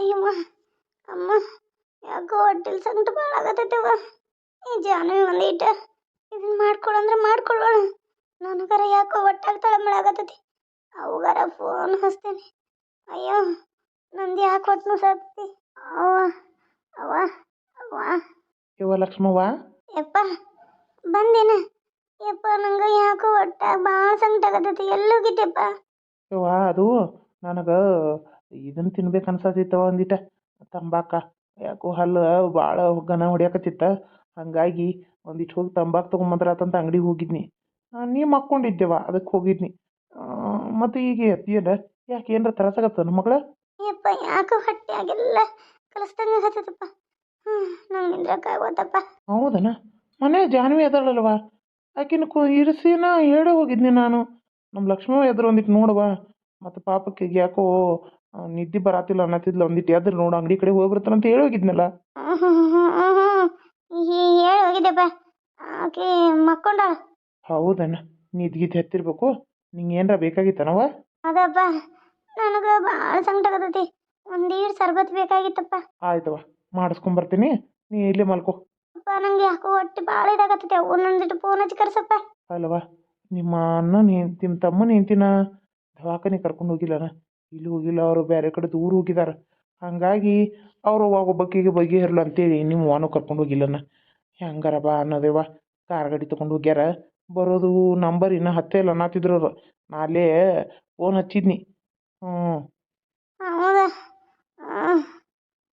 ಅಯ್ಯಮ್ಮ ಅಮ್ಮ ಯಾಕೋ ಹೊಟ್ಟೆಲ್ ಸಂಕಟ ಭಾಳ ಆಗತ್ತೈತವ. ಈ ಜಾನವಿ ಒಂದೀಟ ಇದನ್ನ ಮಾಡ್ಕೊಳಂದ್ರೆ ಮಾಡ್ಕೊಳ್ಳೋಣ. ನನಗರ ಯಾಕೋ ಹೊಟ್ಟಾಗ ತಳಮಳ ಆಗತ್ತೈತಿ. ಅವಗಾರ ಫೋನ್ ಹಚ್ತೇನೆ. ಅಯ್ಯೋ ನಂದು ಯಾಕೆ ಹೊಟ್ಟನು ಸತ್ತಿ. ಅವ್ವ ಅವ್ವ ಅವ್ವ ಯವ್ವ ಲಕ್ಷ್ಮವ್ವ, ಯಪ್ಪ ಬಂದೇನ. ಯಪ್ಪ ನಂಗೆ ಯಾಕೋ ಹೊಟ್ಟಾಗ ಭಾಳ ಸಂಕಟ ಆಗತ್ತೈತಿ. ಎಲ್ಲೋಗಿದ್ದೆಪ್ಪ? ಯವ್ವ ಅದು ನನಗೆ ಇದನ್ನು ತಿನ್ಬೇಕು ಅನ್ಸತ್ತಿತ್ತವ, ಒಂದಿಟ ತಂಬಾಕ. ಯಾಕೋ ಹಲ್ಲು ಭಾಳ ಘನ ಹೊಡ್ಯಾಕತ್ತಿತ್ತ. ಹಾಗಾಗಿ ಒಂದಿಟ್ಟು ಹೋಗಿ ತಂಬಾಕು ತೊಗೊಂಬಂದ್ರಾತಂತ ಅಂಗಡಿಗೆ ಹೋಗಿದ್ನಿ. ನೀ ಮಕ್ಕೊಂಡಿದ್ದೆವ, ಅದಕ್ಕೆ ಹೋಗಿದ್ನಿ. ಮತ್ತು ಈಗ ಎತ್ತಿಯಲ್ಲ, ಯಾಕೆ ಏನರ ತರಸಾಗತ್ತ ಮಗಳ? ಯಪ್ಪ ಯಾಕೋ ಹೊಟ್ಟೆಯಾಗೆಲ್ಲ ಕಲಿಸ್ದಂಗೆ ಆಗತ್ತೈತಪ್ಪ. ನಂಗೆ ನಿಂದ್ರಕ್ಕಾಗೋತಪ್ಪ. ಹೌದನ? ಮನೆ ಜಾನ್ವಿ ಅದಳಲ್ವ, ಆಕಿನ ಇರಿಸಿನ ಹೇಳೇ ಹೋಗಿದ್ನಿ ನಾನು. ನಮ್ಮ ಲಕ್ಷ್ಮವ್ವ ಎದುರು ಒಂದಿಟ್ಟು ನೋಡುವ. ಮತ್ತು ಪಾಪಕ್ಕೆ ಯಾಕೋ ನಿದ್ದೆ ಬರಾತಿಲ್ಲ ಅನ್ನತ್ತಿದ್ಲ, ಒಂದಿಟ್ಟು ಎದ್ರು ನೋಡು ಅಂಗಡಿ ಕಡೆ ಹೋಗ್ಬಿಡ್ತಾನಂತ ಹೇಳಿ ಹೋಗಿದ್ನಲ್ಲ. ಹೇಳಿ ಹೋಗಿದ್ದೆಪ್ಪ. ಆಕೆ ಮಕ್ಕೊಂಡಾಳ. ಹೌದನ? ನಿದ್ಗಿದ್ದು ಹೆತ್ತಿರ್ಬೇಕು. ನಿಂಗೆ ಏನರ ಬೇಕಾಗಿತ್ತನವ? ಅದಪ್ಪ ನನಗೆ ಭಾಳ ಸಂಕಟ ಆಗತೈತಿ. ಒಂದೀಟ್ ಸರ್ಬತ್ ಬೇಕಾಗಿತ್ತಪ್ಪ. ಆಯ್ತವ, ಮಾಡಿಸ್ಕೊಂಬರ್ತೀನಿ. ನೀ ಇಲ್ಲೇ ಮಲ್ಕೋ. ಅಪ್ಪ ನಂಗೆ ಯಾಕೋ ಹೊಟ್ಟೆ ಭಾಳ ಇದಾಗತ್ತೈತಿ. ಒಂದೊಂದಿಟ್ಟು ಫೋನ್ ಹಚ್ಚಿ ಕರ್ಸಪ್ಪ. ಅಲ್ವಾ, ನಿಮ್ಮ ಅಣ್ಣನ ನಿಮ್ಮ ತಮ್ಮನ ಹೆಂಡ್ತಿನ ದವಾಖಾನೆ ಕರ್ಕೊಂಡು ಹೋಗಿಲ್ಲನ? ಇಲ್ಲಿ ಹೋಗಿಲ್ಲ, ಅವರು ಬೇರೆ ಕಡೆ ದೂರ ಹೋಗಿದ್ದಾರೆ. ಹಾಗಾಗಿ ಅವರು ಒಬ್ಬಕ್ಕಿಗೆ ಬಗೆಹರಲು ಅಂತೇಳಿ ನಿಮ್ಮ ವಾನು ಕರ್ಕೊಂಡು ಹೋಗಿಲ್ಲನ? ಹೆಂಗಾರ ಬಾ ಅನ್ನೋದೇವ. ಕಾರ್ ಗಾಡಿ ತೊಗೊಂಡು ಹೋಗ್ಯಾರ. ಬರೋದು ನಂಬರ್ ಇನ್ನೂ ಹತ್ತೇ ಇಲ್ಲ ಅನ್ನತ್ತಿದ್ರು ಅವರು. ನಾ ಅಲ್ಲೇ ಫೋನ್ ಹಚ್ಚಿದ್ನಿ. ಹೌದಾ?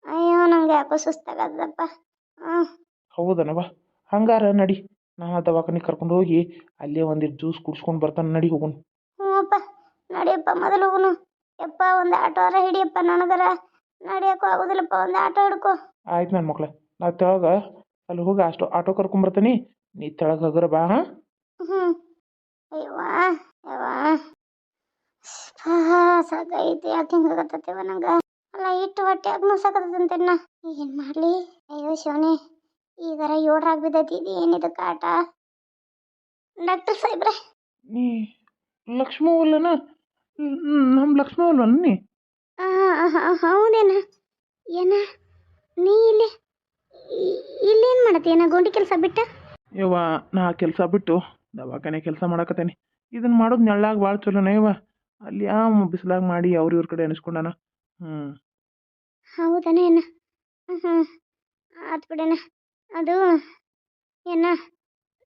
ಅಯ್ಯೋ ನಂಗೆ ಯಾಕೋ ಸುಸ್ತಾಗತ್ತಪ್ಪ. ಹೌದನವ? ಹಂಗಾರ ನಡಿ, ನಾನು ದವಾಖಾನೆ ಕರ್ಕೊಂಡು ಹೋಗಿ ಅಲ್ಲೇ ಒಂದಿಟ್ಟು ಜ್ಯೂಸ್ ಕುಡ್ಸ್ಕೊಂಡು ಬರ್ತಾನೆ. ನಡಿ ಹೋಗೋಣ. ಹ್ಞೂ ಅಪ್ಪ ನಡಿಯಪ್ಪ, ಮೊದಲು ಹೋಗುನು. ಯಪ್ಪ ಒಂದು ಆಟೋರ ಹಿಡಿಯಪ್ಪ. ನನಗರ ನಡಿಯೋಕ್ಕೂ ಆಗೋದಿಲ್ಲಪ್ಪ, ಒಂದು ಆಟೋ ಹಿಡ್ಕೊ. ಆಯ್ತು ನನ್ನ ಮಕ್ಳು, ನಾ ತೆಳಗೆ ಅಲ್ಲಿ ಹೋಗಿ ಆಟೋ ಕರ್ಕೊಂಬರ್ತೀನಿ. ನೀ ತೆಳಗೆ ಹಗರ ಬಾ. ಹಾಂ, ಹ್ಞೂ. ಅಯ್ಯವ್ವ ಯವ್ವ ಸಾಕೈತಿ. ಯಾಕೆ ಹಿಂಗೆ ಆಗತ್ತೈತಿವ ನಂಗೆ? ಅಲ್ಲ ಇಟ್ಟು ಹೊಟ್ಟೆ ಯಾಕೆ ಸಾಕತ್ತಂತೇನ? ಏನು ಮಾಡಲಿ? ಅಯ್ಯೋ ಶಿವನೇ, ಈಗಾರ ಏಳ್ರಾಗ ಬಿದ್ದೈತಿ. ಇದು ಏನಿದು ಕಾಟ? ಡಾಕ್ಟರ್ ಸಾಹೇಬ್ರೆ, ನೀ ಲಕ್ಷ್ಮವಲ್ಲನ? ನಮ್ಮ ಲಕ್ಷ್ಮವಲ್ವನ ನೀ? ಹೌದೇನ? ಏನ ನೀ ಇಲ್ಲಿ ಇಲ್ಲೇನು ಮಾಡತ್ತಿ? ಏನ ಗೋಂಡಿ ಕೆಲಸ ಬಿಟ್ಟ? ಯವ್ವ, ನಾ ಕೆಲಸ ಬಿಟ್ಟು ದವಾಖಾನೆ ಕೆಲಸ ಮಾಡಕತ್ತೇನೆ. ಇದನ್ನು ಮಾಡೋದು ನೆಳ್ಳಾಗ ಭಾಳ ಚಲೋನೇ ಯವ್ವ. ಅಲ್ಲಿ ಬಿಸಿಲಾಗ ಮಾಡಿ ಇವ್ರ ಕಡೆ ಅನಿಸ್ಕೊಂಡಾನ. ಹೌದನ? ಏನ ಆತ್ ಬಿಡೇನ. ಅದು ಏನ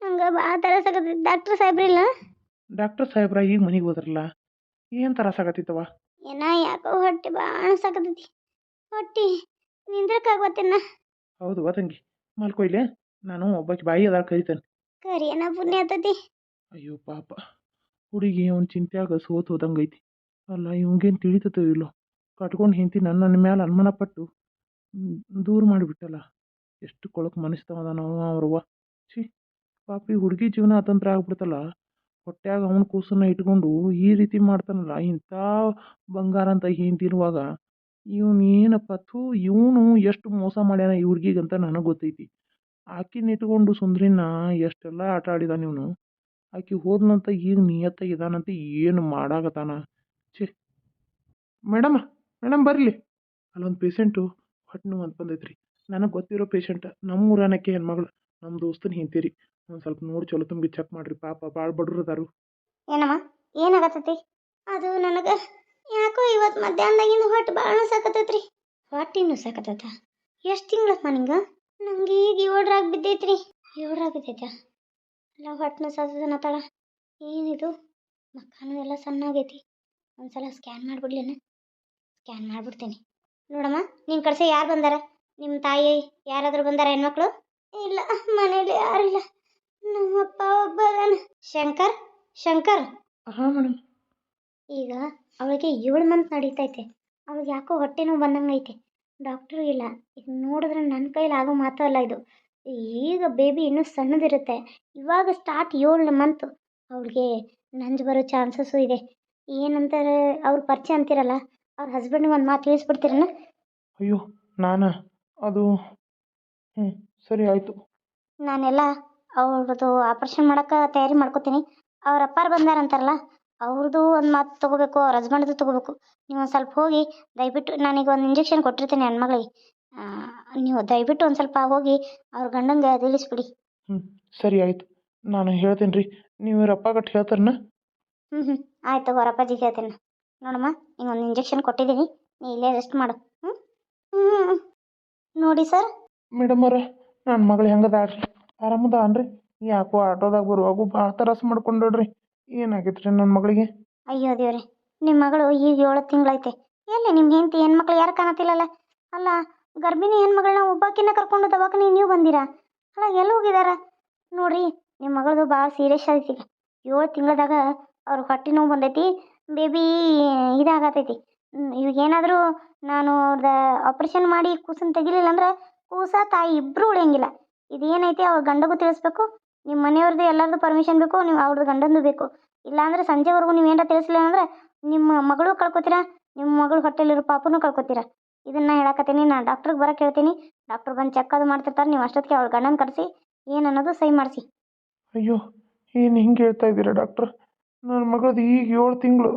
ನಂಗೆ ಭಾಳ ತರಸಾಗತ್ತೈತಿ. ಡಾಕ್ಟರ್ ಸಾಹೇಬ್ರಿಲ್ಲ? ಡಾಕ್ಟರ್ ಸಾಹೇಬ್ರ ಈಗ ಮನೆಗೆ ಹೋದ್ರಲ್ಲ. ಏನು ತರಸಾಗತ್ತಿತ್ತವ? ಏನ ಯಾಕೋ ಹೊಟ್ಟೆ ಭಾಳ ಸಾಕತ್ತೈತಿ. ಹೊಟ್ಟೆ ನಿಂದ್ರಕ್ಕಾಗತ್ತೇನ? ಹೌದು ತಂಗಿ, ಮಲ್ಕೊ ಇಲ್ಲೇ. ನಾನು ಒಬ್ಬಾಕಿ ಬಾಯಿ ಅದಾಳ ಕರಿತೇನೆ. ಕರಿ ಏನ ಪುಣ್ಯ ಆತತಿ. ಅಯ್ಯೋ ಪಾಪ, ಹುಡುಗಿ ಅವ್ನ ಚಿಂತ್ಯಾಗ ಸೋತ್ ಹೋದಂಗೈತಿ. ಅಲ್ಲ, ಇವಂಗೇನು ತಿಳಿತತೋ ಇಲ್ಲೋ, ಕಟ್ಕೊಂಡು ಹೆಂಡತಿ ನನ್ನ ಮ್ಯಾಲೆ ಅನುಮಾನ ಪಟ್ಟು ದೂರ ಮಾಡಿಬಿಟ್ಟಲ್ಲ. ಎಷ್ಟು ಕೊಳಕು ಮನಸ್ತವದ ನಾವು ಅವ್ರವ್ವ. ಛೀ ಪಾಪ, ಈ ಹುಡುಗಿ ಜೀವನ ಅತಂತ್ರ ಆಗ್ಬಿಡ್ತಲ್ಲ. ಹೊಟ್ಯಾಗ ಅವನ ಕೂಸನ್ನ ಇಟ್ಕೊಂಡು ಈ ರೀತಿ ಮಾಡ್ತಾನಲ್ಲ. ಇಂಥ ಬಂಗಾರ ಅಂತ ಹೆಂಡ್ತಿರುವಾಗ ಇವನು ಏನಪ್ಪ ಥೂ, ಇವನು ಎಷ್ಟು ಮೋಸ ಮಾಡ್ಯಾನ ಈ ಹುಡುಗಿಗಂತ ನನಗೆ ಗೊತ್ತೈತಿ. ಆಕಿನ ಇಟ್ಕೊಂಡು ಸುಂದ್ರಿನ ಎಷ್ಟೆಲ್ಲ ಆಟ ಆಡಿದಾನ ಇವನು. ಆಕಿ ಹೋದ್ನಂತ ಈಗ ನಿಯತ್ತಾಗಿದ್ದಾನಂತ ಏನು ಮಾಡಾಕತ್ತಾನ. ಛೇ ಮೇಡಮ್, ಮೇಡಮ್ ಬರಲಿ. ಅಲ್ಲೊಂದು ಪೇಷೆಂಟು ಹೊಟ್ಟೆ ನೋವು ಅಂತ ಬಂದೈತ್ರಿ. ನನಗೆ ಗೊತ್ತಿರೋ ಪೇಷಂಟ್, ನಮ್ಮ ಊರನಕ್ಕೆ ಹೆಣ್ಮಗಳು, ನಮ್ಮ ದೋಸ್ತನ ಹಿಂತೀರಿ. ಒಂದು ಸ್ವಲ್ಪ ನೋಡಿ ಚಲೋ ತುಂಬಿ ಚೆಕ್ ಮಾಡಿರಿ. ಪಾಪ ಭಾಳ ಬಡ್ರು ಅದಾರು. ಏನಮ್ಮ ಏನಾಗತ್ತೈತಿ? ಅದು ನನಗೆ ಯಾಕೋ ಇವತ್ತು ಮಧ್ಯಾಹ್ನದಾಗಿಂದ ಹೊಟ್ಟೆ ಭಾಳ ಸಾಕತ್ತೈತ್ರಿ. ಹೊಟ್ಟೆ ಸಾಕತ್ತೈತ? ಎಷ್ಟು ತಿಂಗಳಪ್ಪ ನಿಂಗೆ? ನಂಗೆ ಈಗ 7ರಾಗ ಬಿದ್ದೈತ್ರಿ. 7ರಾಗ ಬಿದ್ದೈತ? ಎಲ್ಲ ಹೊಟ್ಟೆ ಸಾಕತ್ತನತ್ತಳ. ಏನಿದು ಮಕ್ಕನೂ ಎಲ್ಲ ಸಣ್ಣಾಗೈತಿ. ಒಂದ್ಸಲ ಸ್ಕ್ಯಾನ್ ಮಾಡಿಬಿಡ್ಲೇನ? ಸ್ಕ್ಯಾನ್ ಮಾಡಿಬಿಡ್ತೀನಿ. ನೋಡಮ್ಮ, ನಿನ್ನ ಕಡೆ ಯಾರು ಬಂದಾರ? ನಿಮ್ಮ ತಾಯಿ ಯಾರಾದರೂ ಬಂದಾರ ಹೆಣ್ಮಕ್ಳು? ಇಲ್ಲ, ಮನೇಲಿ ಯಾರಿಲ್ಲ. ನಮ್ಮಪ್ಪ ಒಬ್ಬ ಅದಾನ. ಶಂಕರ್, ಶಂಕರ್. ಹಾಂ ಮೇಡಮ್. ಈಗ ಅವಳಿಗೆ 7 ಮಂತ್ ನಡೀತೈತೆ. ಅವಳಿಗೆ ಯಾಕೋ ಹೊಟ್ಟೆ ನೋವು ಬಂದಂಗೆ ಐತೆ. ಡಾಕ್ಟ್ರು ಇಲ್ಲ. ಇದು ನೋಡಿದ್ರೆ ನನ್ನ ಕೈಲಿ ಆಗೋ ಮಾತು ಅಲ್ಲ ಇದು. ಈಗ ಬೇಬಿ ಇನ್ನೂ ಸಣ್ಣದಿರುತ್ತೆ. ಇವಾಗ ಸ್ಟಾರ್ಟ್ 7 ಮಂತು. ಅವಳಿಗೆ ನಂಜು ಬರೋ ಚಾನ್ಸಸ್ಸು ಇದೆ. ಏನಂತಾರೆ ಅವ್ರ ಪರಿಚಯ ಅಂತಿರಲ್ಲ, ಅವ್ರ ಹಸ್ಬೆಂಡಿಗೆ ಒಂದು ಮಾತು ತಿಳಿಸ್ಬಿಡ್ತೀರಣ್ಣ? ಅಯ್ಯೋ ನಾನಾ? ಅದು ಸರಿ ಆಯಿತು. ನಾನೆಲ್ಲ ಅವ್ರದ್ದು ಆಪ್ರೇಷನ್ ಮಾಡೋಕೆ ತಯಾರಿ ಮಾಡ್ಕೋತೀನಿ. ಅವ್ರ ಅಪ್ಪಾರು ಬಂದಾರಂತಾರಲ್ಲ, ಅವ್ರದ್ದು ಒಂದು ಮಾತು ತೊಗೋಬೇಕು, ಅವ್ರ ಹಸ್ಬೆಂಡ್ದು ತೊಗೋಬೇಕು. ನೀವು ಒಂದು ಸ್ವಲ್ಪ ಹೋಗಿ ದಯವಿಟ್ಟು ನಾನೀಗ ಒಂದು ಇಂಜೆಕ್ಷನ್ ಕೊಟ್ಟಿರ್ತೀನಿ ಹೆಣ್ಮಗಳಿಗೆ. ನೀವು ದಯವಿಟ್ಟು ಒಂದು ಸ್ವಲ್ಪ ಹೋಗಿ ಅವ್ರ ಗಂಡಂಗೆ ತಿಳಿಸ್ಬಿಡಿ. ಹ್ಞೂ ಸರಿ ಆಯಿತು, ನಾನು ಹೇಳ್ತೀನಿ ರೀ. ನೀವು ಇವ್ರ ಅಪ್ಪ ಗಟ್ಟು ಹೇಳ್ತಾರನ? ಹ್ಞೂ ಆಯ್ತು ತಗೋ, ಅವ್ರ ಅಪ್ಪಾಜಿಗೆ ಹೇಳ್ತೀನಿ. ನೋಡಮ್ಮ, ಈಗ ಒಂದು ಇಂಜೆಕ್ಷನ್ ಕೊಟ್ಟಿದ್ದೀನಿ, ನೀ ಇಲ್ಲೇ ರೆಸ್ಟ್ ಮಾಡು. ಹ್ಞೂ ಹ್ಞೂ ನೋಡಿ ಸರ್. ಮೇಡಮ್ ಅವ್ರ, ನನ್ನ ಮಗಳು ಹೆಂಗದಾಳ್ರಿ? ಆರಾಮದ ಅನ್ರಿ? ಯಾಕೋ ಆಟೋದಾಗ ಬರುವಾಗೂ ಭಾಳ ತರಸ್ ಮಾಡ್ಕೊಂಡ್ರಿ. ಏನಾಗೈತೆ ರೀ ನನ್ನ ಮಗಳಿಗೆ? ಅಯ್ಯೋ ದೇವ್ರೆ, ನಿಮ್ಮ ಮಗಳು ಈಗ 7 ತಿಂಗಳೈತೆ. ಎಲ್ಲಿ ನಿಮ್ಮ ಹೆಂಡತಿ ಹೆಣ್ಮಕ್ಳು ಯಾರು ಕಾಣತಿಲ್ಲಲ್ಲ? ಅಲ್ಲ, ಗರ್ಭಿಣಿ ಹೆಣ್ಮಗಳನ್ನ ಒಬ್ಬಾಕಿನ ಕರ್ಕೊಂಡು ದವಾಖಾನೆ ನೀವು ಬಂದಿರಾ? ಅಲ್ಲ, ಎಲ್ಲಿ ಹೋಗಿದಾರ ನೋಡ್ರಿ. ನಿಮ್ಮ ಮಗಳದು ಭಾಳ ಸೀರಿಯಸ್ ಐತಿ. ಈಗ 7 ತಿಂಗಳದಾಗ ಅವ್ರ ಹೊಟ್ಟೆ ನೋವು ಬಂದೈತಿ, ಬೇಬಿ ಇದಾಗತೈತಿ. ಇವಾಗ ಏನಾದರೂ ನಾನು ಅವ್ರದ್ದು ಆಪ್ರೇಷನ್ ಮಾಡಿ ಕೂಸನ್ನು ತೆಗಿಲಿಲ್ಲ ಅಂದ್ರೆ ಕೂಸ ತಾಯಿ ಇಬ್ಬರು ಉಳಿಯಂಗಿಲ್ಲ. ಇದೇನೈತಿ ಅವ್ರ ಗಂಡಗೂ ತಿಳಿಸ್ಬೇಕು, ನಿಮ್ಮ ಮನೆಯವ್ರದ್ದು ಎಲ್ಲರದು ಪರ್ಮಿಷನ್ ಬೇಕು, ನೀವು ಅವ್ರದ್ದು ಗಂಡಂದು ಬೇಕು. ಇಲ್ಲಾಂದ್ರೆ ಸಂಜೆವರೆಗೂ ನೀವು ಏನಾರ ತಿಳಿಸ್ಲಿಲ್ಲ ಅಂದ್ರೆ ನಿಮ್ಮ ಮಗಳು ಕಳ್ಕೊತೀರಾ, ನಿಮ್ಮ ಮಗಳು ಹೊಟ್ಟೆಲಿರೋ ಪಾಪನೂ ಕಳ್ಕೊತೀರಾ. ಇದನ್ನ ಹೇಳಕತ್ತೀನಿ. ನಾನು ಡಾಕ್ಟ್ರಿಗೆ ಬರಕ್ಕೆ ಹೇಳ್ತೀನಿ. ಡಾಕ್ಟ್ರ್ ಬಂದು ಚೆಕ್ ಅದು ಮಾಡ್ತಿರ್ತಾರೆ. ನೀವು ಅಷ್ಟೊತ್ತಿಗೆ ಅವ್ಳ ಗಂಡನ ಕರೆಸಿ ಏನನ್ನೋದು ಸಹಿ ಮಾಡಿಸಿ. ಅಯ್ಯೋ, ಏನು ಹಿಂಗೆ ಹೇಳ್ತಾ ಇದ್ದೀರಾ ಡಾಕ್ಟ್ರ್? ನನ್ನ ಮಗಳದು ಈಗ 7 ತಿಂಗಳು.